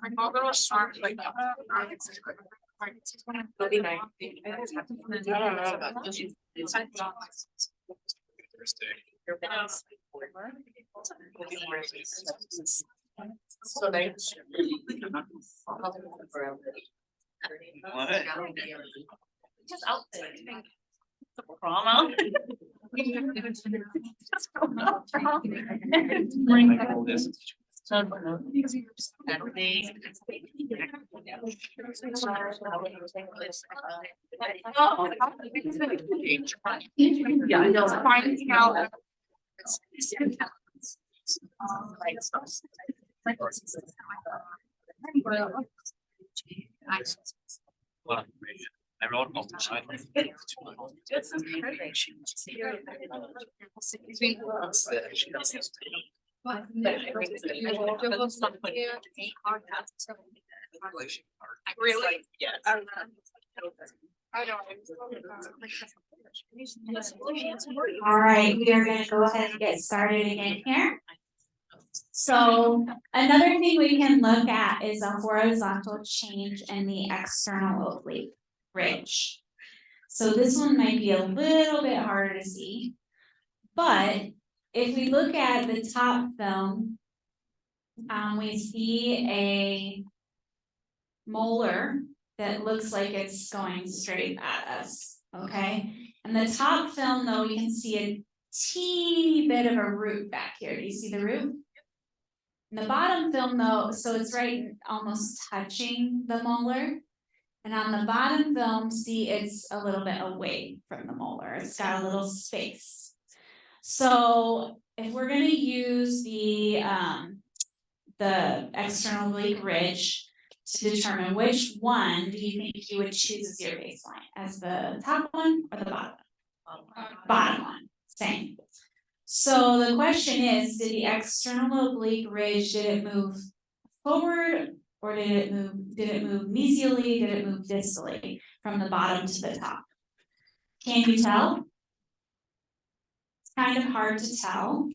My mother was smart, like. It'll be nice. So nice. Just out there. Promo. Yeah, I know. Finding out. Everyone else decide. Really? Yes. All right, we are gonna go ahead and get started again here. So another thing we can look at is a horizontal change in the external oblique ridge. So this one might be a little bit harder to see, but if we look at the top film, we see a molar that looks like it's going straight at us, okay? And the top film though, we can see a teeny bit of a root back here. Do you see the root? And the bottom film though, so it's right almost touching the molar. And on the bottom film, see it's a little bit away from the molar. It's got a little space. So if we're gonna use the external oblique ridge to determine which one do you think you would choose as your baseline, as the top one or the bottom one? Bottom one, same. So the question is, did the external oblique ridge, did it move forward or did it move mesially, did it move distally from the bottom to the top? Can you tell? It's kind of hard to tell.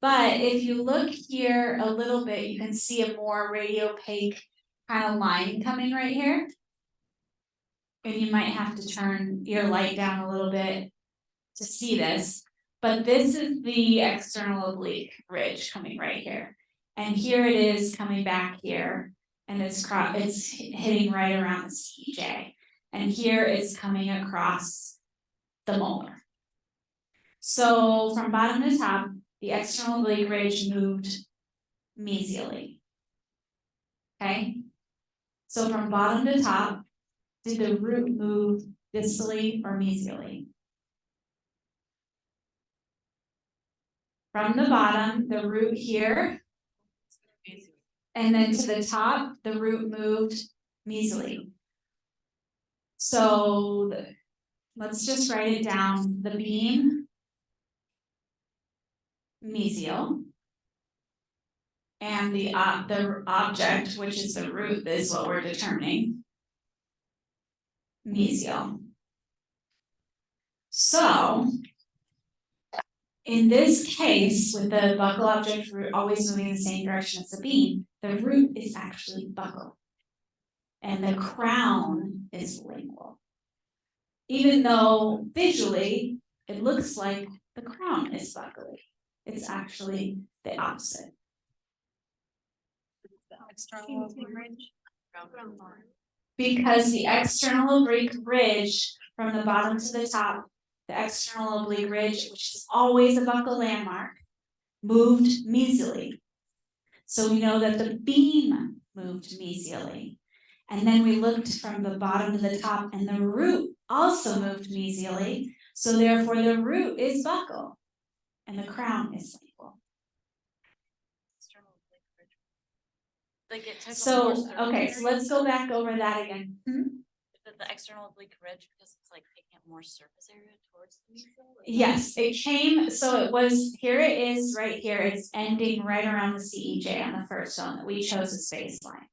But if you look here a little bit, you can see a more radiopaque kind of line coming right here. And you might have to turn your light down a little bit to see this. But this is the external oblique ridge coming right here. And here it is coming back here. And it's hitting right around the CEJ. And here it's coming across the molar. So from bottom to top, the external oblique ridge moved mesially. Okay? So from bottom to top, did the root move distally or mesially? From the bottom, the root here, and then to the top, the root moved mesially. So let's just write it down. The beam, mesial, and the object, which is the root, is what we're determining, mesial. So in this case, with the buccal object root always moving in the same direction as the beam, the root is actually buccal. And the crown is lingual. Even though visually it looks like the crown is buccally, it's actually the opposite. Because the external oblique ridge from the bottom to the top, the external oblique ridge, which is always a buccal landmark, moved mesially. So we know that the beam moved mesially. And then we looked from the bottom to the top and the root also moved mesially. So therefore the root is buccal and the crown is lingual. Like it took. So, okay, so let's go back over that again. The external oblique ridge, because it's like taking up more surface area towards the mesial? Yes, it came, so it was, here it is right here, it's ending right around the CEJ on the first one that we chose as baseline.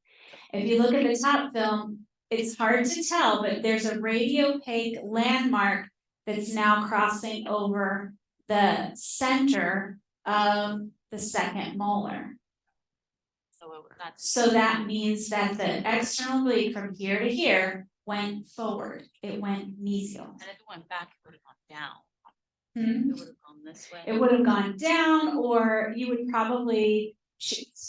If you look at the top film, it's hard to tell, but there's a radiopaque landmark that's now crossing over the center of the second molar. So that means that the external oblique from here to here went forward. It went mesial. And if it went back, it would have gone down. Hmm? It would have gone this way. It would have gone down, or you would probably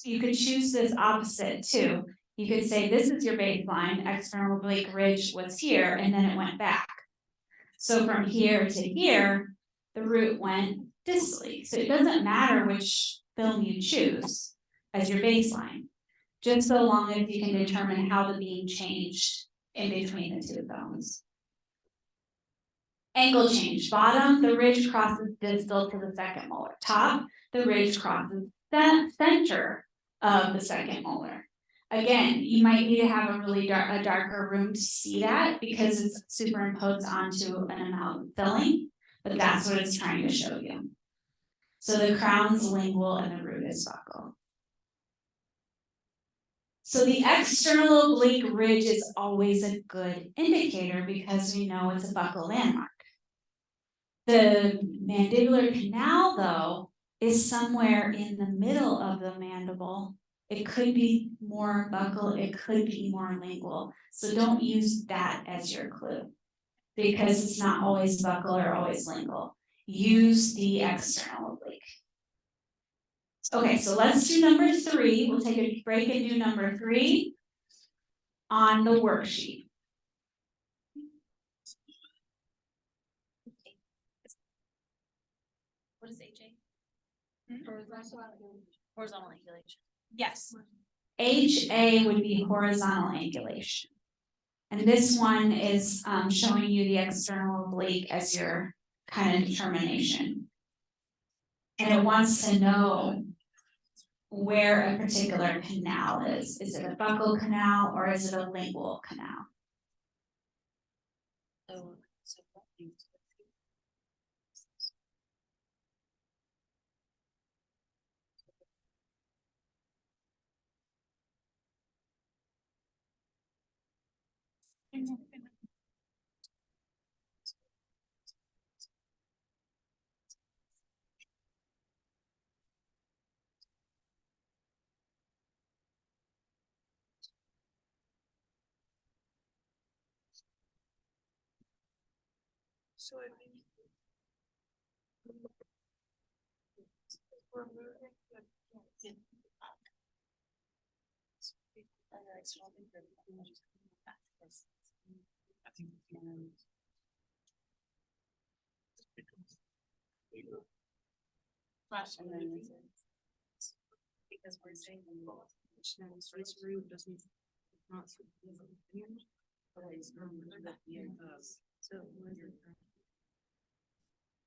you could choose this opposite too. You could say this is your baseline, external oblique ridge was here, and then it went back. So from here to here, the root went distally. So it doesn't matter which film you choose as your baseline, just so long as you can determine how the beam changed in between the two films. Angle change. Bottom, the ridge crosses distal to the second molar. Top, the ridge crosses the center of the second molar. Again, you might need to have a really darker room to see that because it's superimposed onto an amalgam filling, but that's what it's trying to show you. So the crown's lingual and the root is buccal. So the external oblique ridge is always a good indicator because we know it's a buccal landmark. The mandibular canal, though, is somewhere in the middle of the mandible. It could be more buccal, it could be more lingual. So don't use that as your clue because it's not always buccal or always lingual. Use the external oblique. Okay, so let's do number 3. We'll take a break and do number 3 on the worksheet. What is AJ? Horizontal angulation. Yes. HA would be horizontal angulation. And this one is showing you the external oblique as your kind of determination. And it wants to know where a particular canal is. Is it a buccal canal or is it a lingual canal? So So I think. We're moving the. I think. Because we're saying which now starts root doesn't not. So.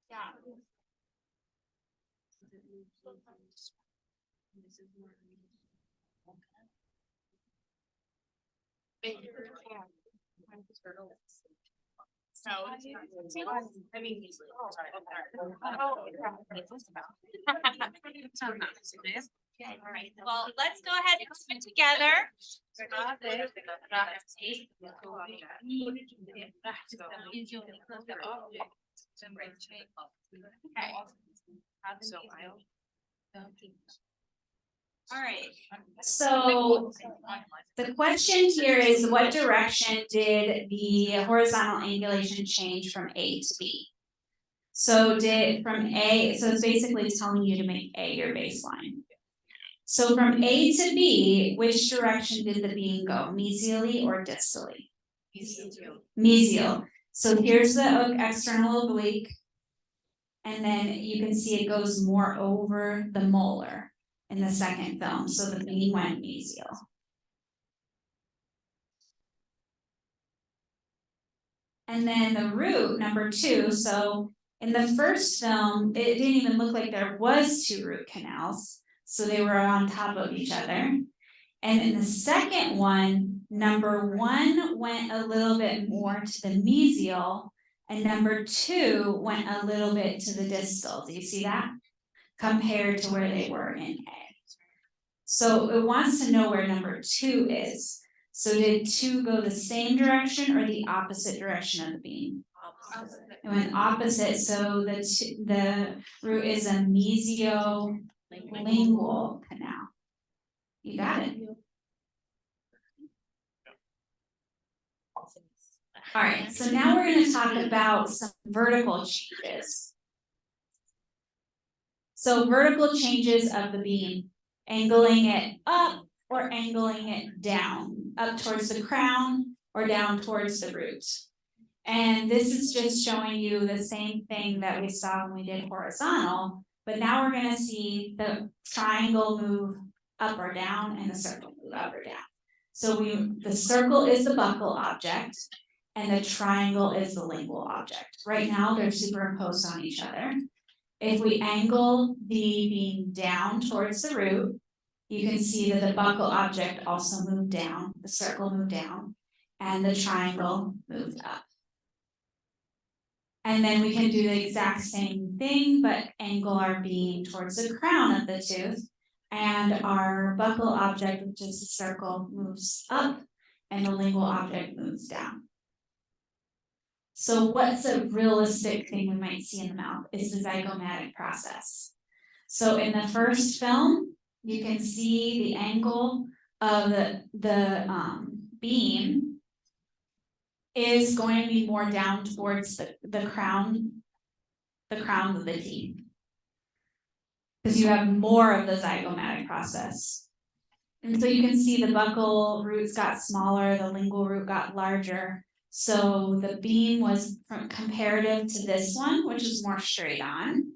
Yeah. So, I mean. All right, well, let's go ahead and put it together. Okay. All right, So the question here is, what direction did the horizontal angulation change from A to B? So from A, so it's basically telling you to make A your baseline. So from A to B, which direction did the beam go, mesially or distally? Mesial. So here's the external oblique. And then you can see it goes more over the molar in the second film, so the beam went mesial. And then the root, number 2, so in the first film, it didn't even look like there was 2 root canals, so they were on top of each other. And in the second one, number 1 went a little bit more to the mesial, and number 2 went a little bit to the distal. Do you see that? Compared to where they were in A. So it wants to know where number 2 is. So did 2 go the same direction or the opposite direction of the beam? It went opposite, so the root is a mesiolingual canal. You got it. All right, so now we're going to talk about some vertical changes. So vertical changes of the beam, angling it up or angling it down, up towards the crown or down towards the root. And this is just showing you the same thing that we saw when we did horizontal, but now we're going to see the triangle move up or down and the circle move up or down. So the circle is the buccal object and the triangle is the lingual object. Right now they're superimposed on each other. If we angle the beam down towards the root, you can see that the buccal object also moved down, the circle moved down, and the triangle moved up. And then we can do the exact same thing, but angle our beam towards the crown of the tooth, and our buckle object, which is the circle, moves up, and the lingual object moves down. So what's a realistic thing we might see in the mouth is the zygomatic process. So in the first film, you can see the angle of the beam is going to be more down towards the crown of the teeth. Because you have more of the zygomatic process. And so you can see the buccal roots got smaller, the lingual root got larger. So the beam was from comparative to this one, which is more straight on.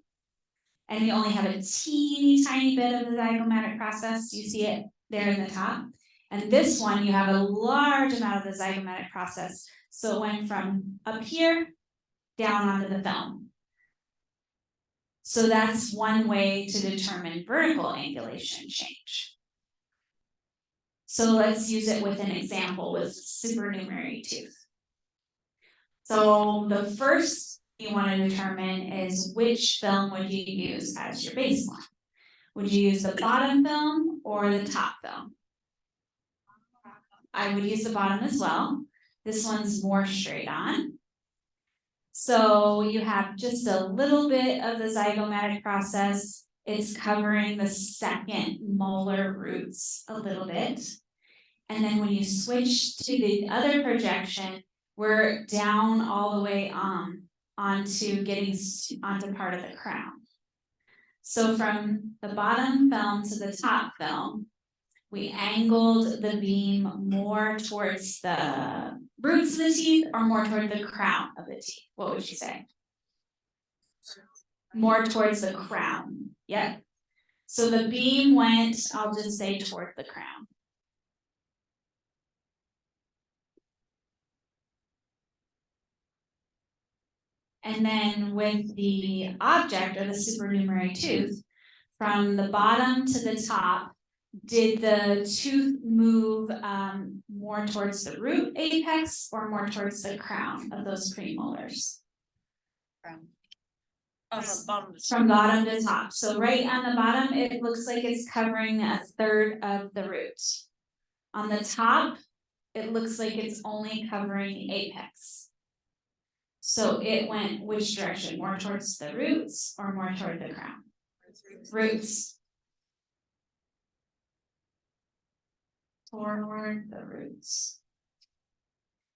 And you only have a teeny tiny bit of the zygomatic process. You see it there in the top. And this one, you have a large amount of the zygomatic process. So it went from up here down onto the film. So that's one way to determine vertical angulation change. So let's use it with an example with supernumerary tooth. So the first you want to determine is which film would you use as your baseline? Would you use the bottom film or the top film? I would use the bottom as well. This one's more straight on. So you have just a little bit of the zygomatic process. It's covering the second molar roots a little bit. And then when you switch to the other projection, we're down all the way onto getting onto part of the crown. So from the bottom film to the top film, we angled the beam more towards the roots of the teeth or more toward the crown of the teeth? What would you say? More towards the crown. Yep. So the beam went, I'll just say, toward the crown. And then with the object or the supernumerary tooth, from the bottom to the top, did the tooth move more towards the root apex or more towards the crown of those premolars? From bottom to top. So right on the bottom, it looks like it's covering a third of the root. On the top, it looks like it's only covering the apex. So it went which direction? More towards the roots or more toward the crown? Roots. Toward the roots.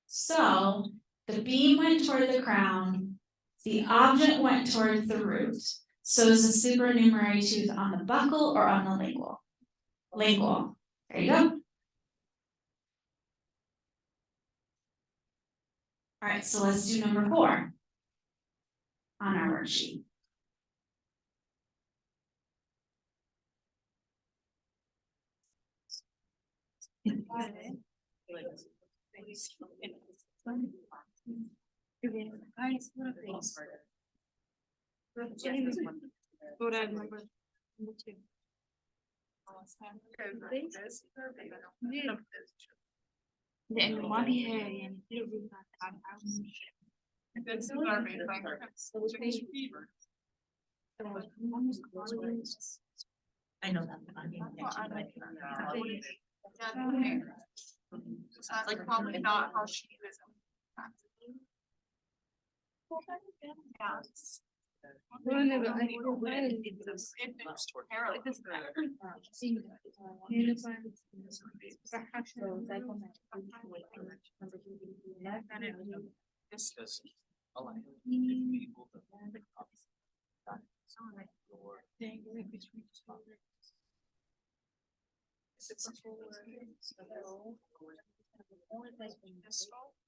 So the beam went toward the crown, the object went toward the root. So is the supernumerary tooth on the buccal or on the lingual? Lingual. There you go. All right, so let's do number 4 on our worksheet. لأنه ما بيها يعني كثير بيوقع I know that. like probably not how she is.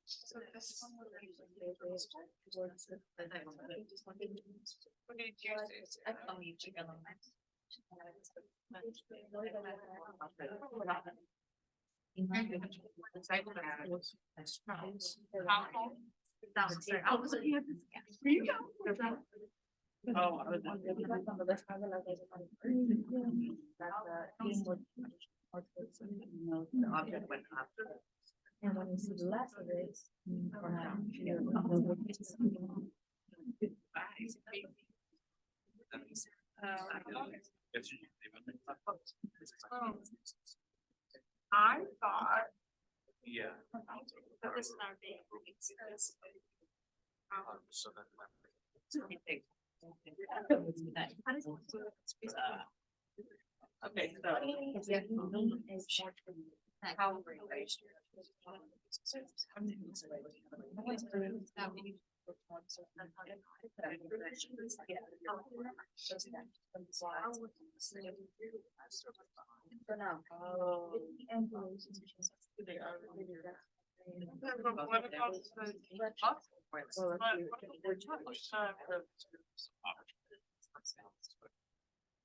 So this one would be towards the Oh, I was. The object went up. And when you see less of it, I thought Yeah. that this is our day. So that. Okay, so. For now.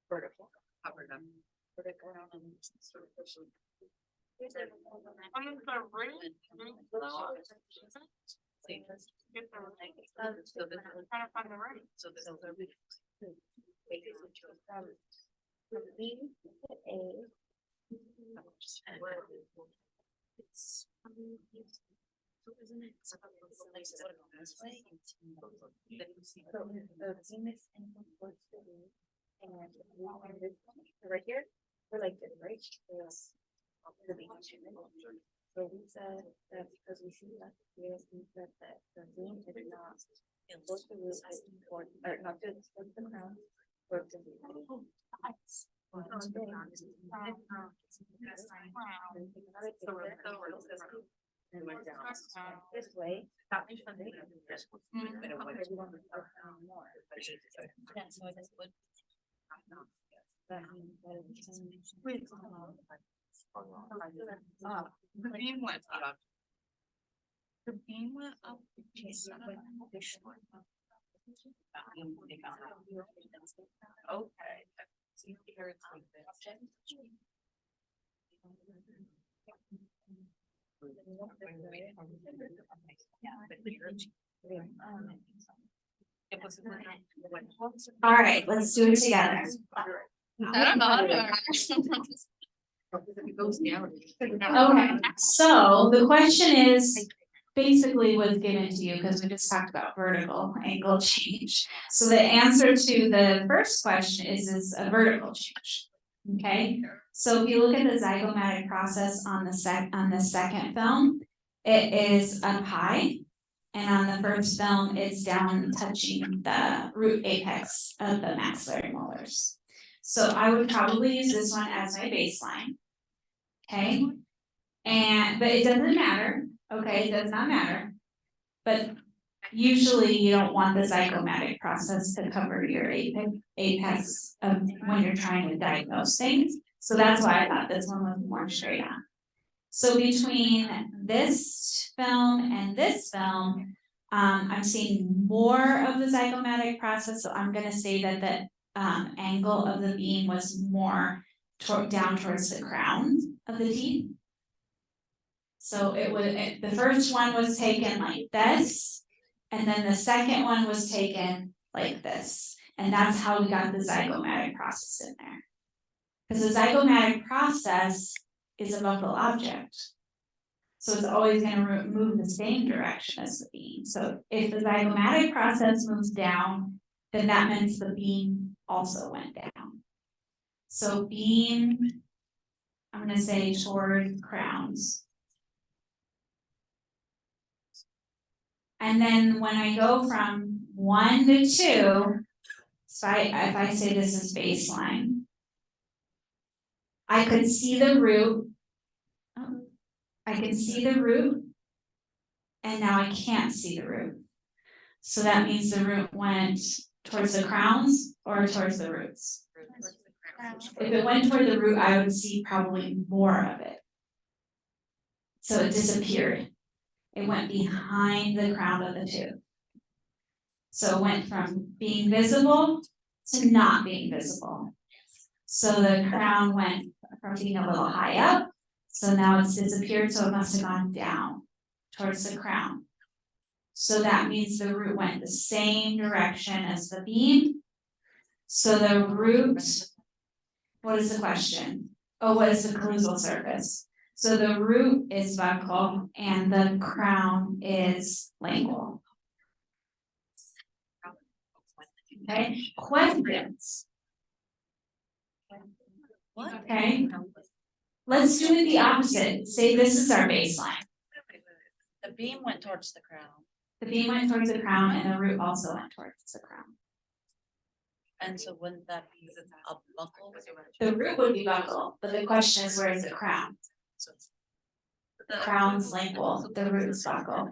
Vertical. Vertical and superficial. Trying to find the right. From B to A. So the Venus and towards the B, and we find this one, right here, we're like this, right? Yes. The B. So we said that because we see that here, we said that the beam is not towards the root, or not towards the crown, or to the. And went down this way. That makes sense. More. That means that it's. The beam went up. The beam went up. Okay. See here it's like this. All right, let's do it together. I don't know how to. Okay, so the question is basically was given to you because we just talked about vertical angle change. So the answer to the first question is a vertical change. Okay, so if you look at the zygomatic process on the second film, it is up high. And on the first film, it's down touching the root apex of the maxillary molars. So I would probably use this one as my baseline. Okay, but it doesn't matter, okay, it does not matter. But usually you don't want the zygomatic process to cover your apex of when you're trying to diagnose things. So that's why I thought this one was more straight on. So between this film and this film, I'm seeing more of the zygomatic process, so I'm gonna say that the angle of the beam was more down towards the crown of the teeth. So the first one was taken like this, and then the second one was taken like this. And that's how we got the zygomatic process in there. Because the zygomatic process is a buccal object. So it's always gonna move the same direction as the beam. So if the zygomatic process moves down, then that means the beam also went down. So beam, I'm gonna say toward crowns. And then when I go from 1 to 2, so if I say this is baseline, I could see the root. I can see the root, and now I can't see the root. So that means the root went towards the crowns or towards the roots. If it went toward the root, I would see probably more of it. So it disappeared. It went behind the crown of the tooth. So it went from being visible to not being visible. So the crown went from being a little high up, so now it's disappeared, so it must have gone down towards the crown. So that means the root went the same direction as the beam. So the root, what is the question? Oh, what is the callosal surface? So the root is buccal and the crown is lingual. Okay, questions? What? Okay. Let's do it the opposite. Say this is our baseline. The beam went towards the crown, The beam went towards the crown and the root also went towards the crown. and so wouldn't that be a buckle? The root would be buckle, but the question is, where is the crown? The crown's lingual, the root is buckle.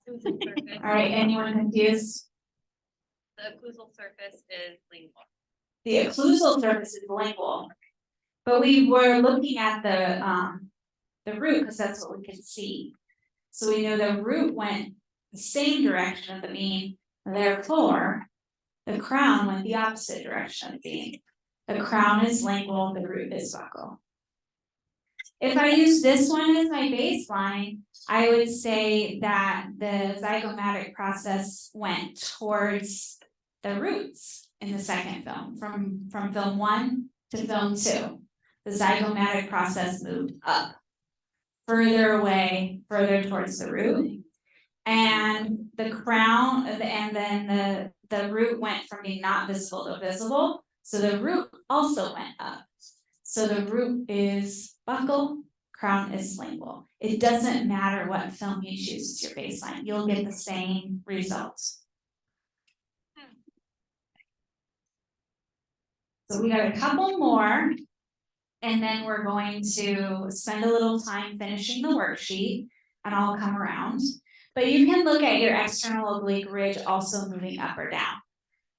All right, anyone confused? The occlusal surface is lingual. The occlusal surface is lingual. But we were looking at the root because that's what we could see. So we know the root went the same direction of the beam, therefore, the crown went the opposite direction of the beam. The crown is lingual, the root is buccal. If I use this one as my baseline, I would say that the zygomatic process went towards the roots in the second film, from film 1 to film 2. The zygomatic process moved up, further away, further towards the root. And the crown, and then the root went from being not visible to visible. So the root also went up. So the root is buccal, crown is lingual. It doesn't matter what film you choose as your baseline, you'll get the same results. So we got a couple more, and then we're going to spend a little time finishing the worksheet, and I'll come around. But you can look at your external oblique ridge also moving up or down.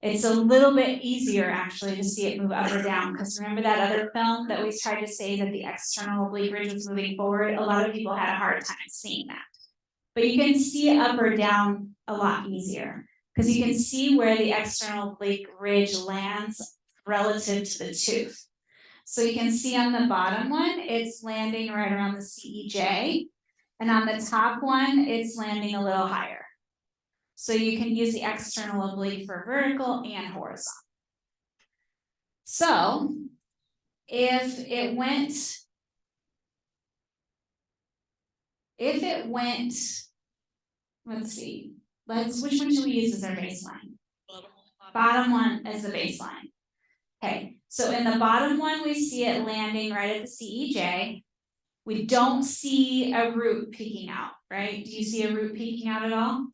It's a little bit easier actually to see it move up or down, because remember that other film that we tried to say that the external oblique ridge was moving forward? A lot of people had a hard time seeing that. But you can see it up or down a lot easier, because you can see where the external oblique ridge lands relative to the tooth. So you can see on the bottom one, it's landing right around the CEJ, and on the top one, it's landing a little higher. So you can use the external oblique for vertical and horizontal. So if it went, let's see, which one should we use as our baseline? Bottom one as the baseline. Okay, so in the bottom one, we see it landing right at the CEJ. We don't see a root peeking out, right? Do you see a root peeking out at all?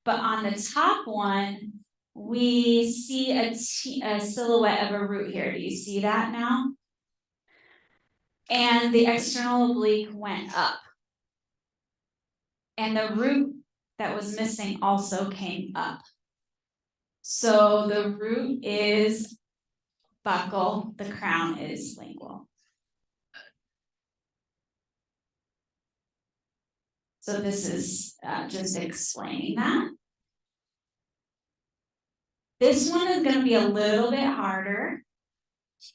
But on the top one, we see a silhouette of a root here. Do you see that now? And the external oblique went up. And the root that was missing also came up. So the root is buccal, the crown is lingual. So this is just explaining that. This one is going to be a little bit harder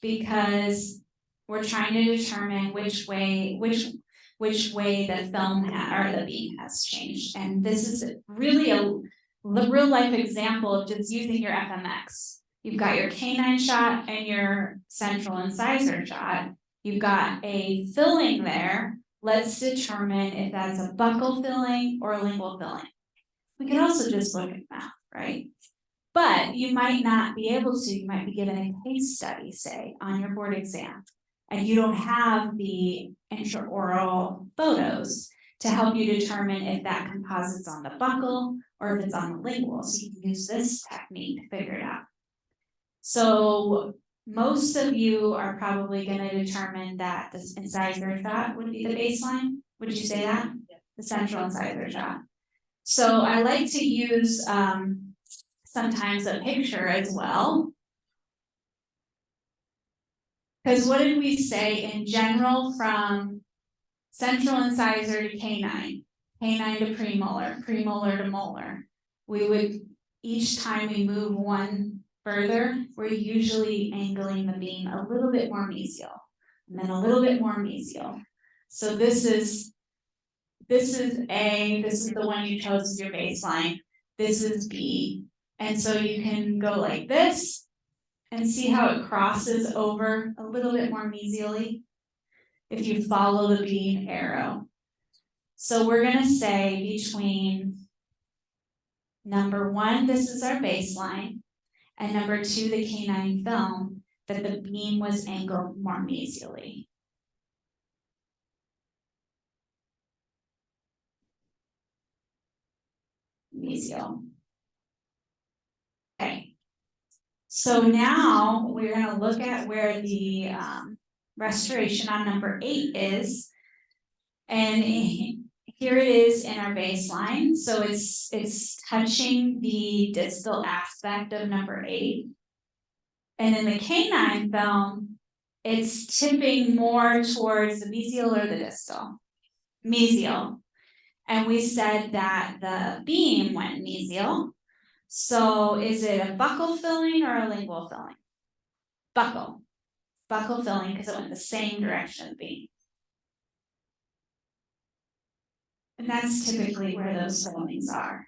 because we're trying to determine which way the film or the beam has changed. And this is really a real life example of just using your FMX. You've got your canine shot and your central incisor shot. You've got a filling there. Let's determine if that's a buccal filling or a lingual filling. We could also just look at that, right? But you might not be able to, you might be given a case study, say, on your board exam, and you don't have the intraoral photos to help you determine if that composite's on the buccal or if it's on the lingual. So you can use this technique to figure it out. So most of you are probably going to determine that the incisor shot would be the baseline. Would you say that? The central incisor shot. So I like to use sometimes a picture as well. Because what did we say in general from central incisor to canine, canine to premolar, premolar to molar? We would, each time we move one further, we're usually angling the beam a little bit more mesial, and then a little bit more mesial. So this is A, this is the one you chose as your baseline, this is B. And so you can go like this and see how it crosses over a little bit more mesially if you follow the beam arrow. So we're going to say between number 1, this is our baseline, and number 2, the canine film, that the beam was angled more mesially. Mesial. Okay. So now we're gonna look at where the restoration on number 8 is. And here it is in our baseline. So it's touching the distal aspect of number 8. And in the canine film, it's tipping more towards the mesial or the distal. Mesial. And we said that the beam went mesial. So is it a buccal filling or a lingual filling? Buccal. Buccal filling because it went the same direction of the beam. And that's typically where those fillings are.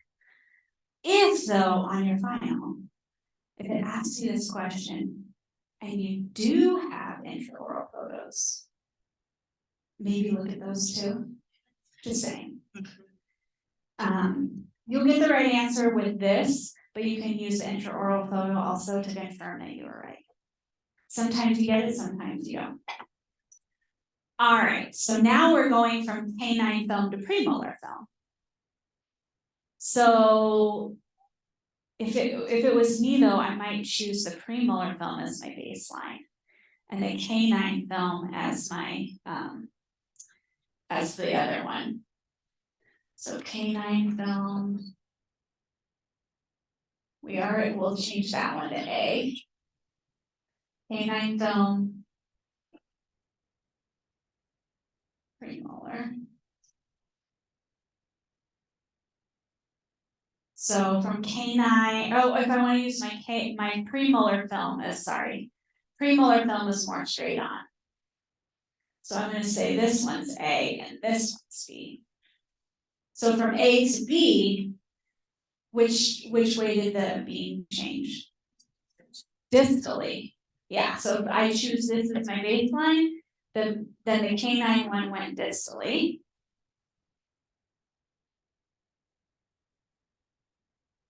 If though, on your final, if it asks you this question, and you do have intraoral photos, maybe look at those too. Just saying. You'll get the right answer with this, but you can use the intraoral photo also to confirm that you were right. Sometimes you get it, sometimes you don't. All right, so now we're going from canine film to premolar film. So if it was me though, I might choose the premolar film as my baseline and the canine film as my as the other one. So canine film. We'll change that one to A. Canine film. Premolar. So from canine, oh, if I want to use my premolar film is premolar film is more straight on. So I'm going to say this one's A and this one's B. So from A to B, which way did the beam change? Distally. Yeah, so if I choose this as my baseline, then the canine one went distally.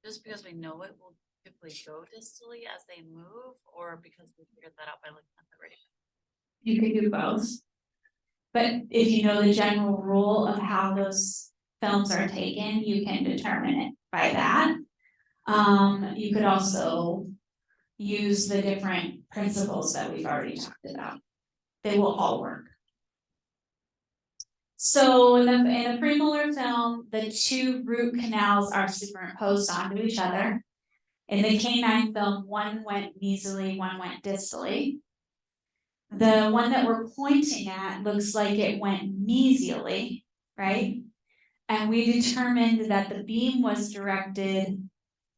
Just because we know it will typically go distally as they move, or because we figured that out by looking at the radio? You could do both. But if you know the general rule of how those films are taken, you can determine it by that. You could also use the different principles that we've already talked about. They will all work. So in a premolar film, the two root canals are superimposed onto each other. In the canine film, one went mesially, one went distally. The one that we're pointing at looks like it went mesially, right? And we determined that the beam was directed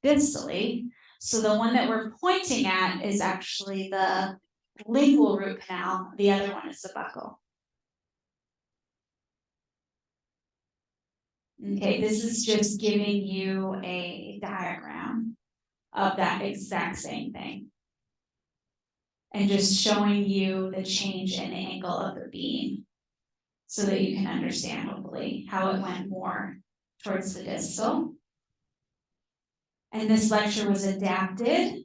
distally. So the one that we're pointing at is actually the lingual root canal. The other one is the buccal. Okay, this is just giving you a diagram of that exact same thing. And just showing you the change in the angle of the beam so that you can understand hopefully how it went more towards the distal. And this lecture was adapted.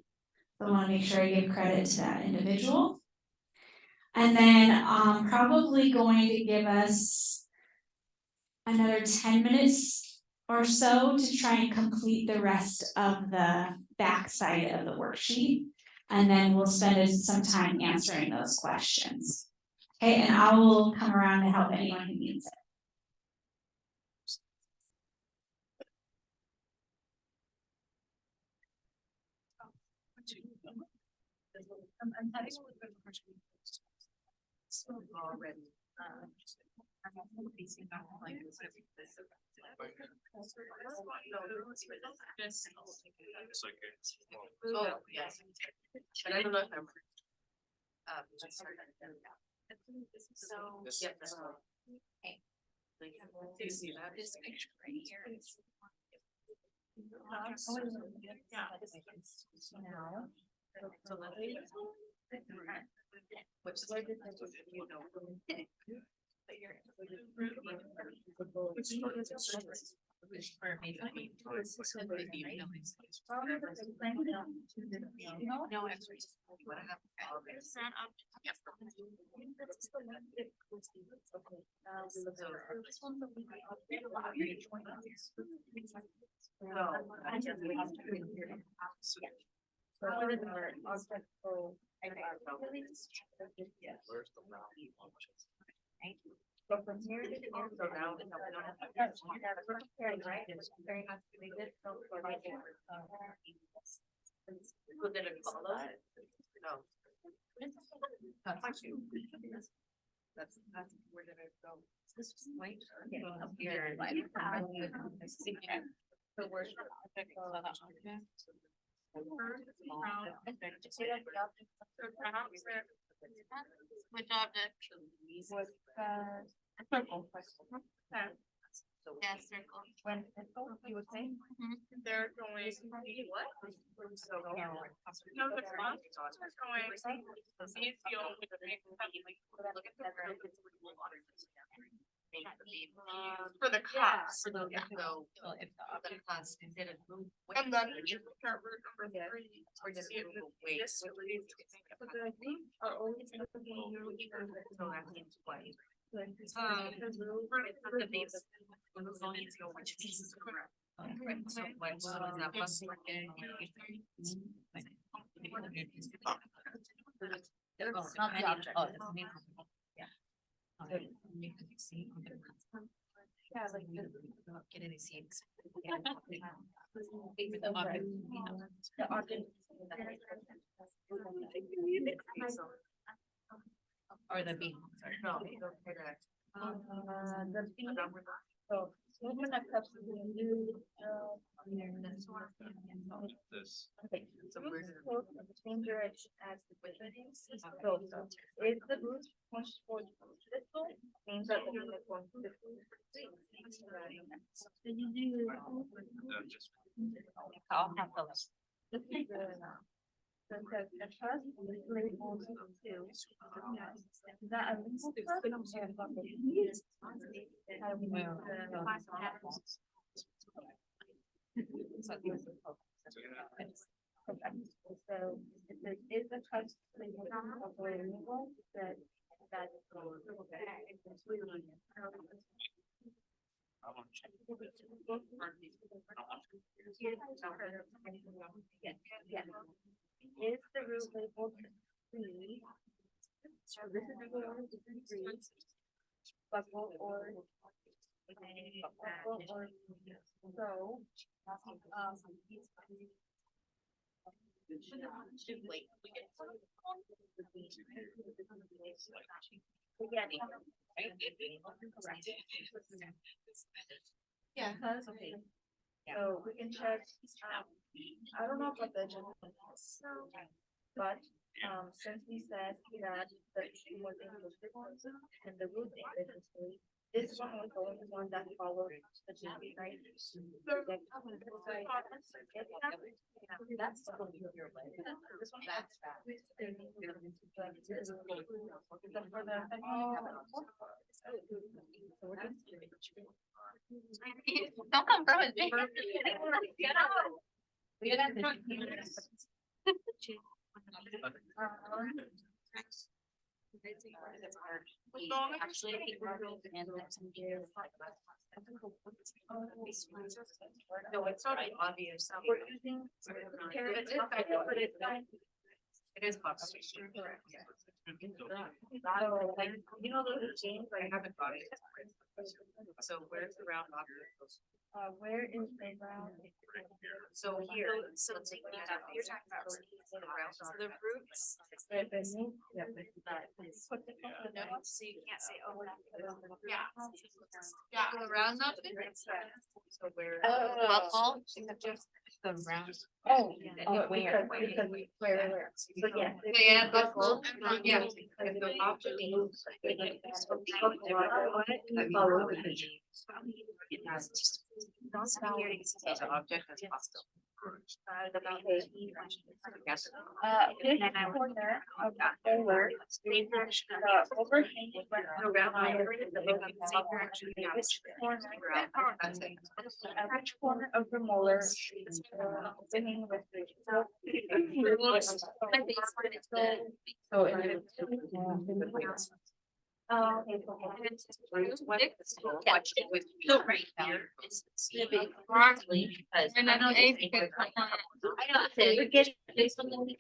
So I want to make sure I give credit to that individual. And then I'm probably going to give us another 10 minutes or so to try and complete the rest of the back side of the worksheet. And then we'll spend some time answering those questions. Okay, and I will come around to help anyone who needs it. I'm having a little bit of a question. So already, I'm facing back like this. It's like it's. Oh, yes. But I don't know if I'm. So. Yeah, that's all. Okay. You see that? This picture right here is. Now. So let's see. Which is like, you know. No, actually. What Where's the round? But from here to here, so now. That's right, it's very much related, so for like. Who did it follow? No. That's, where did it go? This is white. Up here. So where's the object? Which object? Was, circle. Yeah, circle. When, you would say? They're going. What? So. No, the front is going. These feel with the big. Look at the. For the cops. So, if the object class is in a group. And then number three. Or does it go way? This really. But I think are always. So that means what? For The base. We're going into which piece is correct. So what, so is that plus? It's not the object. Oh, it's the main. Yeah. Yeah, like. Get any seeds. The object. Or the beam. No. The beam, so, movement of cups is a new, This. okay. So roots close in the same direction as the buildings. So, if the roots push towards the distal, means that the root is going to the. Just. I'll have those. This is the trust is labeled two. Is that a legal trust? So if there is a trust labeled of a legal, that. I want to check. Yeah. Is the root labeled three? So this is the one, three. Buckle or. Buckle or so. Yeah. Okay. So we can check, I don't know about the agenda, but, since we said that the two more things was different and the root thing is different, this one was the only one that followed the journey, right? That's. This one, that's bad. Don't come from it. Actually, I think we're going to end that. No, it's not obvious. We're using. It is box. Correct. So, like, you know, those James, I like, haven't got it. So where's the round object? where is the round? So here, so let's say we have, you're talking about. So the roots. The new. No, so you can't say, oh. Yeah. Yeah, the round object. So where. Buckle. The round. Oh, Where? where, so yeah. Yeah, buckle, yeah. If the object moves. It has just. The object is hostile. This corner of that molar, the overhang which corner of the molar is opening with the. So Oh, okay. So right here, it's big broadly because. And I know Abe could come on. I know, we're getting this one. Okay.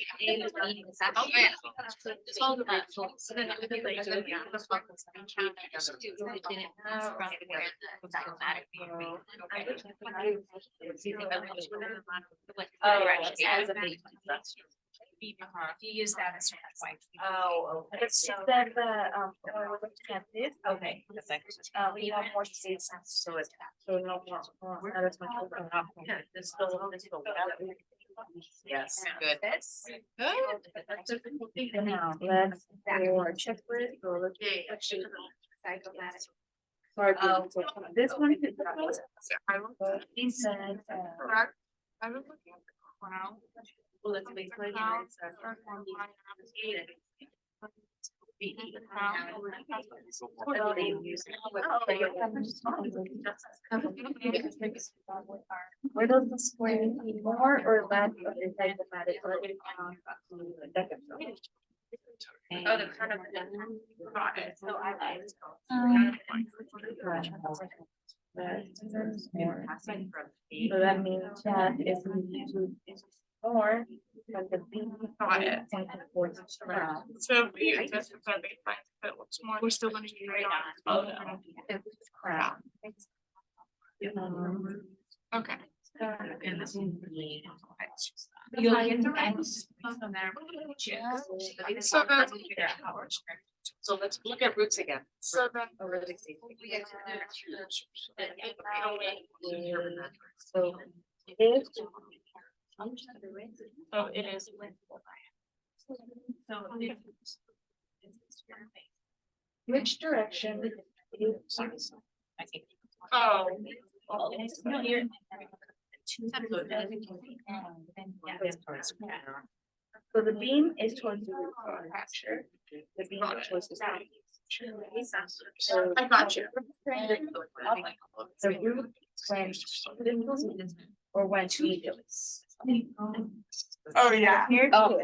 It's all the right. So then it would be like, yeah, the fuck was the count. As a big. If you use that as your point. Oh, okay. So then we're looking at this. Okay. We have more space, so it's, so no more, not as much. Yeah, this still. Yes, good. This. Now, let's do our checklist, so let's. Sorry, so this one is. He said, I was looking at the crown. Well, let's make it. where does the square need more or less of the cyclomatic? Oh, the front of the. So I like. So that means that if we do more, then the B pointing towards the ground. So we adjust the baseline, but what's more, we're still gonna use radar. Crown. Okay. You'll get the So then, So let's look at roots again. so then. So if. So it is. Which direction is? Oh. No, you're. So the beam is towards the root fracture. The beam is towards the. So I got you. the root when or when she does. Oh, yeah. Oh.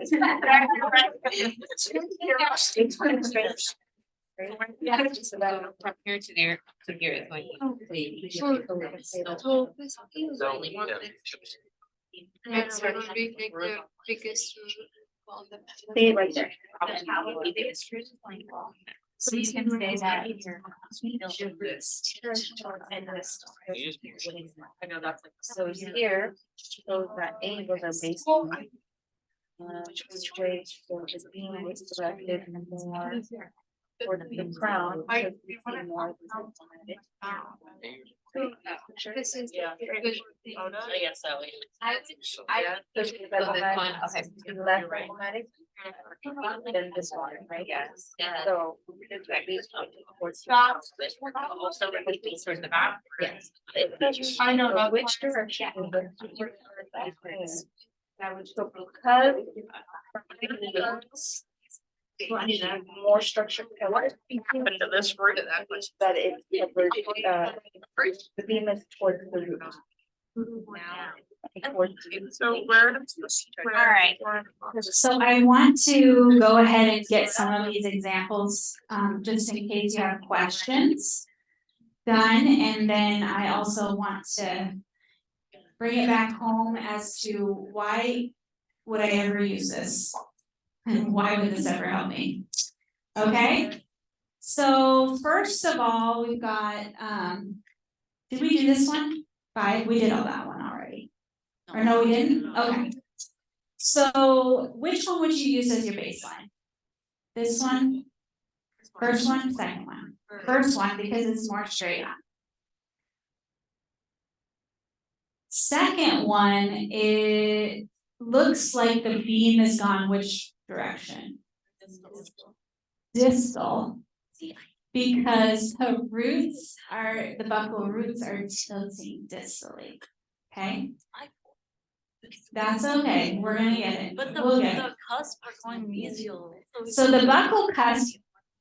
Yeah. So that. From here to there, to here is going. That's really big, the biggest. Stay right there. So you can say that your roots and this. I know that's like. So here, shows that A was our baseline. Which way, so the beam was directed more towards the crown. I- because we see more. This is. Yeah. I guess so. So she's like, Okay. to the left problematic, then this one, right? Yes. So. it's at least towards- Also, repeat these towards the back. Yes. I know So about which direction is the super backwards? So because. More structure. What Happened to this root. that it's the beam is towards the root. Towards the root. So where does this? All right. So I want to go ahead and get some of these examples, just in case you have questions. Done, and then I also want to bring it back home as to why would I ever use this? And why would this ever help me? Okay, so first of all, we've got, did we do this one? 5, we did all that one already. Or no, we didn't? Okay. So which one would you use as your baseline? This one? First one, second one? First one, because it's more straight on. Second one, it looks like the beam has gone which direction? Distal. Because the roots are, the buccal roots are tilting distally, okay? That's okay, we're gonna get it. But We'll get it. the cusp are going mesial. So the buccal cusp,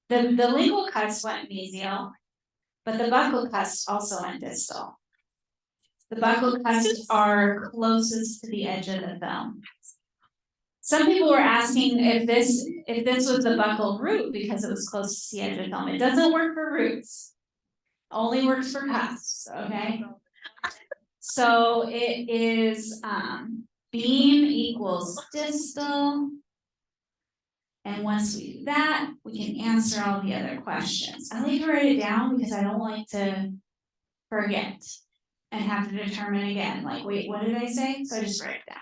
the lingual cusp went mesial, but the buccal cusp also went distal. The buccal cusps are closest to the edge of the film. Some people were asking if this was the buccal root because it was close to the edge of the film. It doesn't work for roots. Only works for cusps, okay? So it is beam equals distal. And once we do that, we can answer all the other questions. I like to write it down because I don't like to forget and have to determine again, like, wait, what did I say? So I just write it down.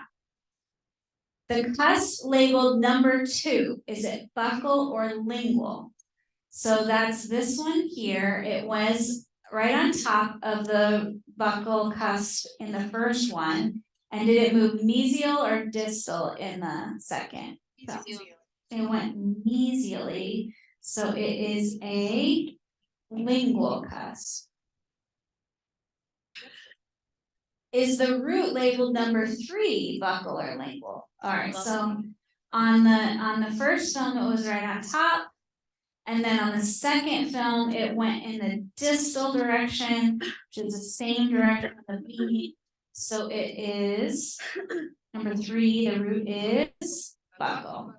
The cusp labeled number 2, is it buccal or lingual? So that's this one here. It was right on top of the buccal cusp in the first one. And did it move mesial or distal in the second? So it went mesially, so it is a lingual cusp. Is the root labeled number 3 buccal or lingual? Alright, so on the first film it was right on top. And then on the second film, it went in the distal direction, which is the same direction of the beat. So it is number 3, the root is buccal.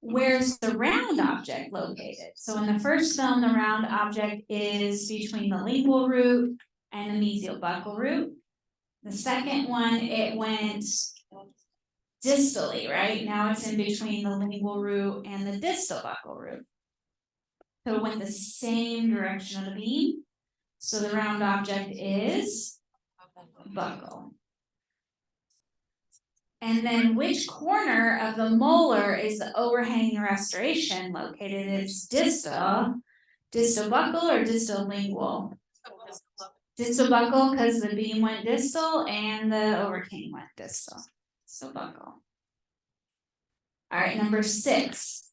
Where's the round object located? So in the first film, the round object is between the lingual root and the mesial buccal root. The second one, it went distally, right? Now it's in between the lingual root and the distal buccal root. So it went the same direction of the beam. So the round object is buccal. And then which corner of the molar is the overhanging restoration located? It's distal buccal or distal lingual? Distal buccal because the beam went distal and the overhang went distal. So buccal. All right, number 6.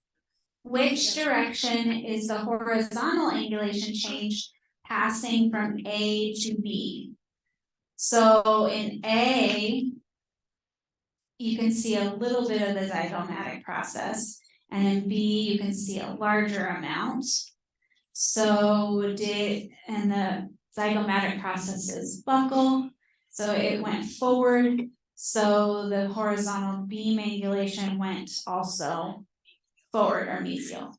Which direction is the horizontal angulation change passing from A to B? So in A, you can see a little bit of the zygomatic process, and in B, you can see a larger amount. So and the zygomatic process is buccal, so it went forward. So the horizontal beam angulation went also forward or mesial.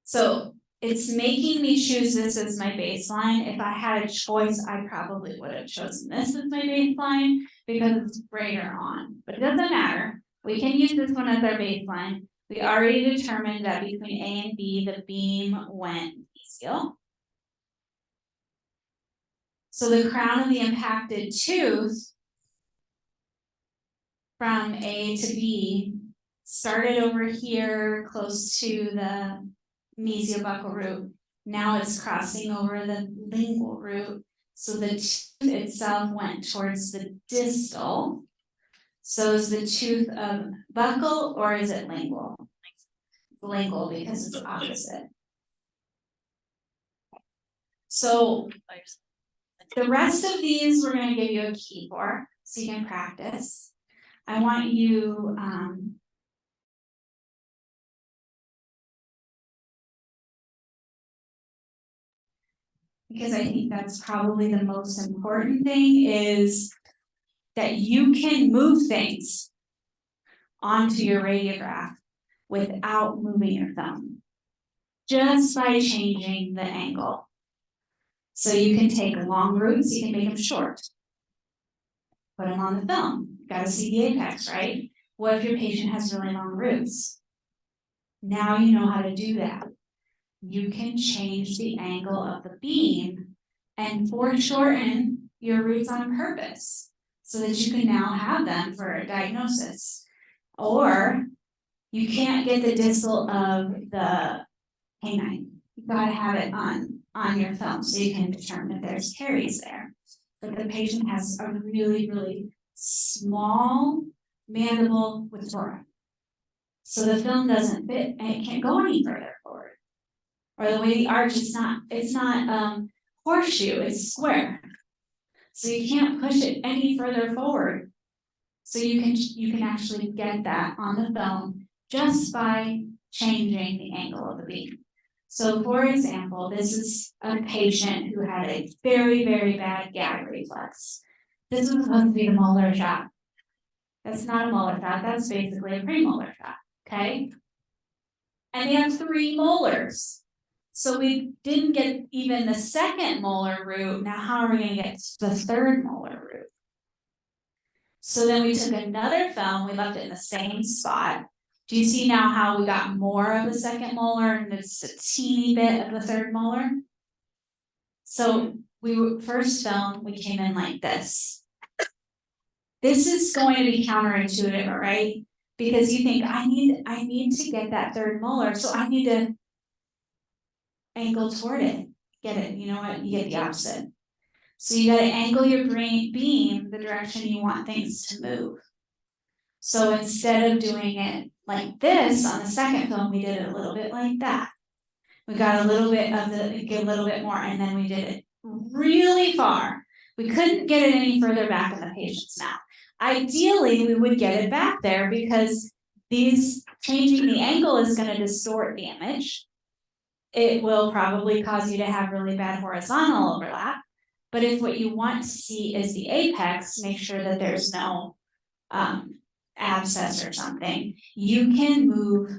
So it's making me choose this as my baseline. If I had a choice, I probably would have chosen this as my baseline because it's greater on, but it doesn't matter. We can use this one as our baseline. We already determined that between A and B, the beam went mesial. So the crown of the impacted tooth from A to B started over here close to the mesial buccal root. Now it's crossing over the lingual root. So the tooth itself went towards the distal. So is the tooth buccal or is it lingual? Lingual because it's opposite. So the rest of these we're going to give you a key for so you can practice. I want you because I think that's probably the most important thing is that you can move things onto your radiograph without moving your thumb, just by changing the angle. So you can take long roots, you can make them short. Put them on the film, you gotta see the apex, right? What if your patient has really long roots? Now you know how to do that. You can change the angle of the beam and foreshorten your roots on purpose so that you can now have them for a diagnosis. Or you can't get the distal of the canine. You've got to have it on your film so you can determine if there's caries there. But the patient has a really, really small mandible with tora. So the film doesn't fit and it can't go any further forward. Or the way the arch is it's not horseshoe is square. So you can't push it any further forward. So you can actually get that on the film just by changing the angle of the beam. So for example, this is a patient who had a very, very bad gag reflex. This was supposed to be the molar shot. That's not a molar shot, that's basically a premolar shot, okay? And they have 3 molars. So we didn't get even the second molar root, now how are we gonna get the 3rd molar root? So then we took another film, we left it in the same spot. Do you see now how we got more of the second molar and it's a teeny bit of the 3rd molar? So first film, we came in like this. This is going to be counterintuitive, right? Because you think, I need to get that 3rd molar, so I need to angle toward it, get it, you know what, you get the opposite. So you gotta angle your beam the direction you want things to move. So instead of doing it like this on the second film, we did it a little bit like that. We got a little bit get a little bit more, and then we did it really far. We couldn't get it any further back in the patient's mouth. Ideally, we would get it back there because changing the angle is gonna distort the image. It will probably cause you to have really bad horizontal overlap. But if what you want to see is the apex, make sure that there's no abscess or something, you can move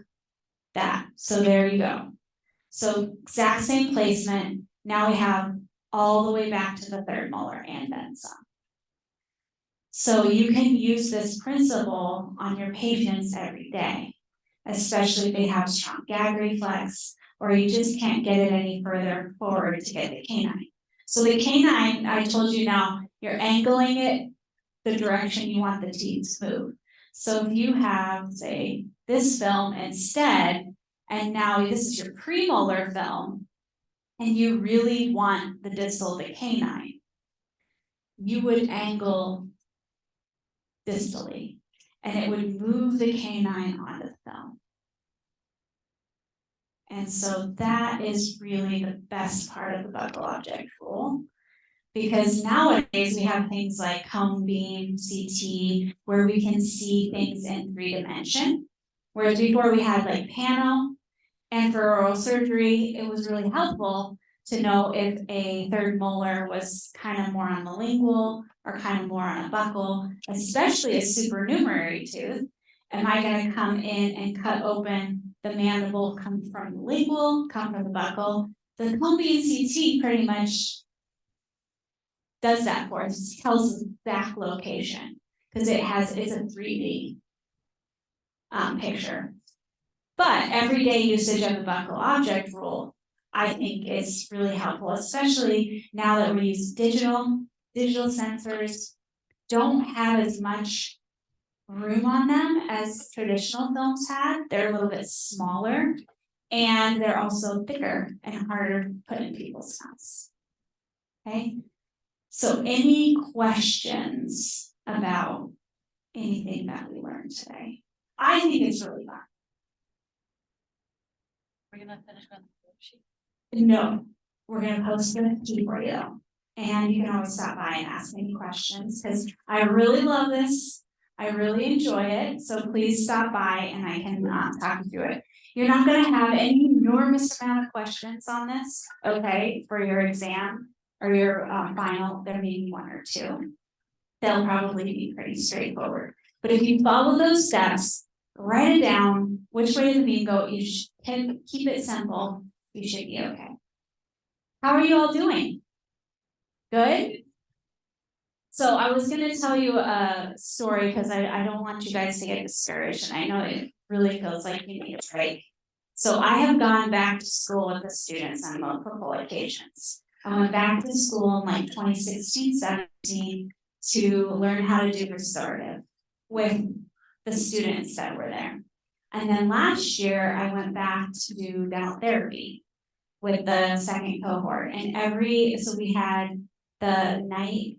that. So there you go. So exact same placement. Now we have all the way back to the 3rd molar and then some. So you can use this principle on your patients every day, especially if they have strong gag reflex or you just can't get it any further forward to get the canine. So the canine, I told you now, you're angling it the direction you want the teeth to move. So if you have, say, this film instead, and now this is your premolar film, and you really want the distal of the canine, you would angle distally, and it would move the canine onto the film. And so that is really the best part of the buccal object rule. Because nowadays we have things like cone beam, CT, where we can see things in 3D. Whereas before we had like pano, and for oral surgery, it was really helpful to know if a 3rd molar was kind of more on the lingual or kind of more on a buccal, especially a supernumerary tooth. Am I gonna come in and cut open the mandible, come from the lingual, come from the buccal? The cone beam CT pretty much does that for us, it tells us exact location, because it's a 3D picture. But everyday usage of the buccal object rule, I think is really helpful, especially now that we use digital sensors don't have as much room on them as traditional films had. They're a little bit smaller and they're also thicker and harder to put in people's mouths. Okay. So any questions about anything that we learned today? I think it's really fun. We're gonna finish on the worksheet. No, we're gonna post the key for you. And you can always stop by and ask any questions, because I really love this. I really enjoy it, so please stop by and I can talk you through it. You're not gonna have any enormous amount of questions on this, okay, for your exam or your final, there may be 1 or 2. They'll probably be pretty straightforward. But if you follow those steps, write it down, which way the beam go, you can keep it simple, you should be okay. How are you all doing? Good? So I was gonna tell you a story because I don't want you guys to get discouraged, and I know it really feels like you need a break. So I have gone back to school with the students on multiple occasions. I went back to school in like 2016, 17 to learn how to do restorative with the students that were there. And then last year I went back to do dental therapy with the 2nd cohort, and so we had the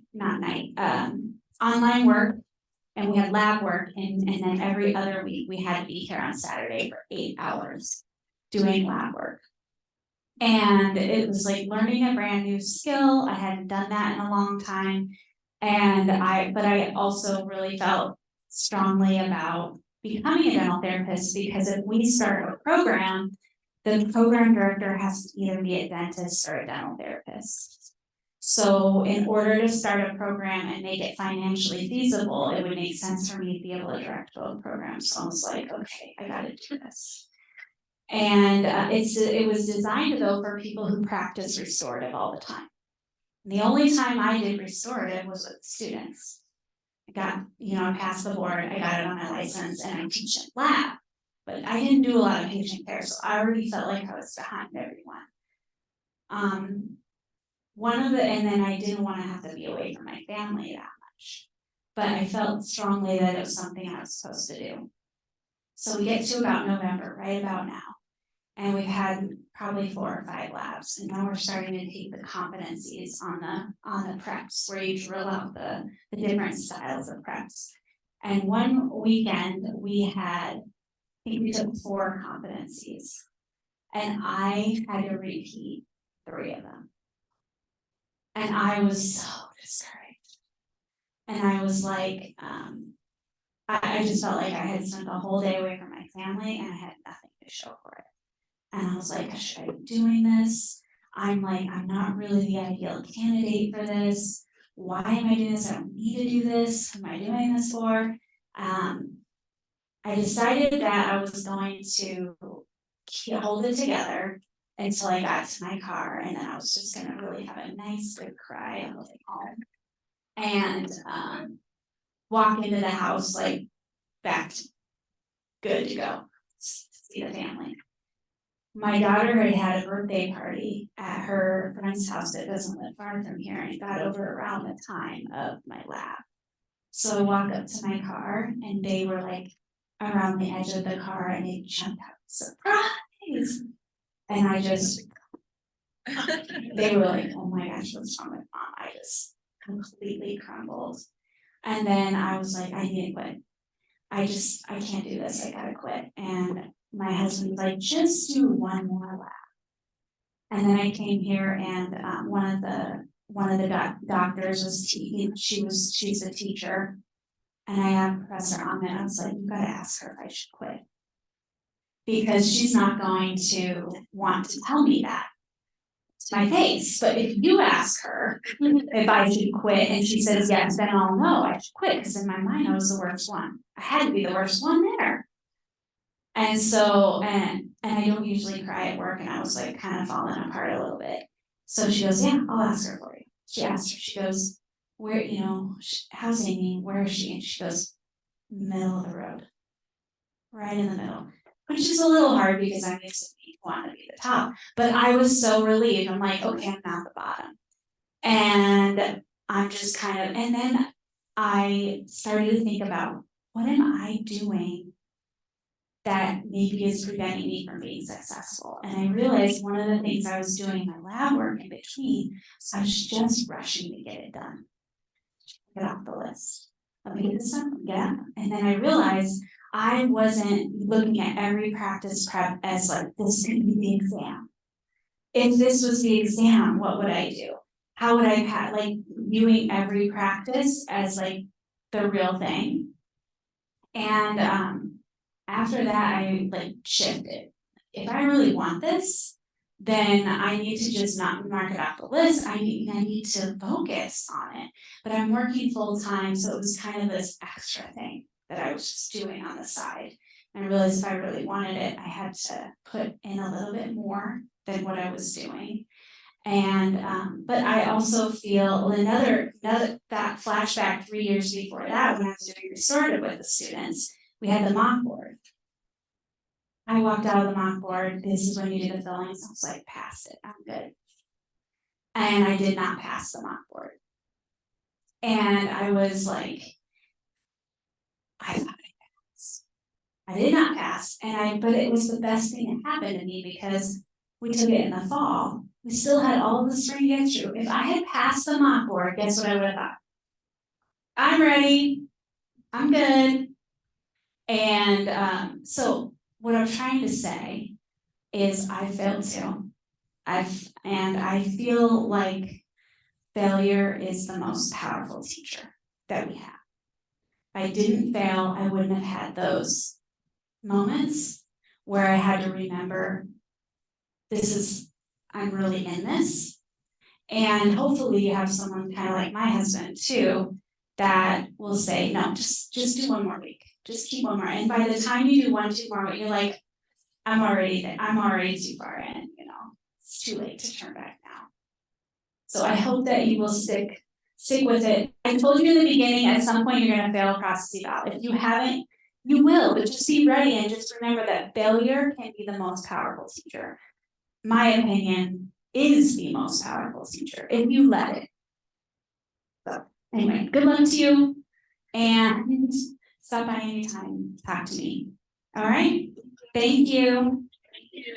online work, and we had lab work, and then every other week we had to be here on Saturday for 8 hours doing lab work. And it was like learning a brand new skill. I hadn't done that in a long time. But I also really felt strongly about becoming a dental therapist, because if we start a program, the program director has to either be a dentist or a dental therapist. So in order to start a program and make it financially feasible, it would make sense for me to be able to direct both programs. So I was like, okay, I gotta do this. And it was designed though for people who practice restorative all the time. The only time I did restorative was with students. I passed the board, I got it on my license, and I teach in lab. But I didn't do a lot of patient care, so I already felt like I was behind everyone. And then I didn't want to have to be away from my family that much. But I felt strongly that it was something I was supposed to do. So we get to about November, right about now. And we've had probably 4 or 5 labs, and now we're starting to take the competencies on the preps, where you drill out the different styles of preps. And one weekend I think we took 4 competencies, and I had to repeat 3 of them. And I was so discouraged. And I was like, I just felt like I had spent the whole day away from my family and I had nothing to show for it. And I was like, should I be doing this? I'm not really the ideal candidate for this. Why am I doing this? I don't need to do this. Who am I doing this for? I decided that I was going to hold it together until I got to my car, and then I was just gonna really have a nice big cry on the way home. And walk into the house like back to good to go, see the family. My daughter had had a birthday party at her friend's house that doesn't live far from here, and it got over around the time of my lab. So I walked up to my car, and they were like around the edge of the car, and they jumped out, surprise! And they were like, oh my gosh, what's wrong with mom? I just completely crumbled. And then I was like, I need to quit. I can't do this, I gotta quit. And my husband was like, just do 1 more lab. And then I came here, and one of the doctors was she's a teacher. And I asked Professor Ahmed, I was like, you gotta ask her if I should quit. Because she's not going to want to tell me that to my face. But if you ask her if I should quit and she says yes, then I'll know I should quit, because in my mind I was the worst one. I had to be the worst one there. And so, and I don't usually cry at work, and I was like kind of falling apart a little bit. So she goes, yeah, I'll ask her for you. She asked her, she goes, where, how's Amy? Where is she? And she goes, middle of the road. Right in the middle. Which is a little hard because I'm used to wanting to be the top. But I was so relieved. I'm like, okay, I'm not the bottom. And I'm just and then I started to think about, what am I doing that maybe is preventing me from being successful? And I realized one of the things I was doing in my lab work in between, so I was just rushing to get it done. Get off the list. Okay, this one, yeah. And then I realized I wasn't looking at every practice prep as like, this could be the exam. If this was the exam, what would I do? How would I viewing every practice as like the real thing? And after that, I shifted. If I really want this, then I need to just not mark it off the list. I need to focus on it. But I'm working full time, so it was kind of this extra thing that I was just doing on the side. And I realized if I really wanted it, I had to put in a little bit more than what I was doing. And but I also feel another that flashback 3 years before that, when I was doing restorative with the students, we had the mock board. I walked out of the mock board. This is when you do the fillings. I was like, pass it, I'm good. And I did not pass the mock board. And I was like, I thought I passed. I did not pass. But it was the best thing that happened to me, because we took it in the fall. We still had all of the spring to get through. If I had passed the mock board, guess what I would have thought? I'm ready. I'm good. And so what I'm trying to say is I failed too. And I feel like failure is the most powerful teacher that we have. If I didn't fail, I wouldn't have had those moments where I had to remember I'm really in this. And hopefully you have someone kind of like my husband too, that will say, no, just do one more week. Just keep one more. And by the time you do 1, 2 more, you're like, I'm already too far in, it's too late to turn back now. So I hope that you will stick with it. I told you in the beginning, at some point you're gonna fail process eval. If you haven't, you will, but just be ready and just remember that failure can be the most powerful teacher. My opinion is the most powerful teacher if you let it. So anyway, good luck to you and stop by anytime, talk to me. All right, thank you. Thank you.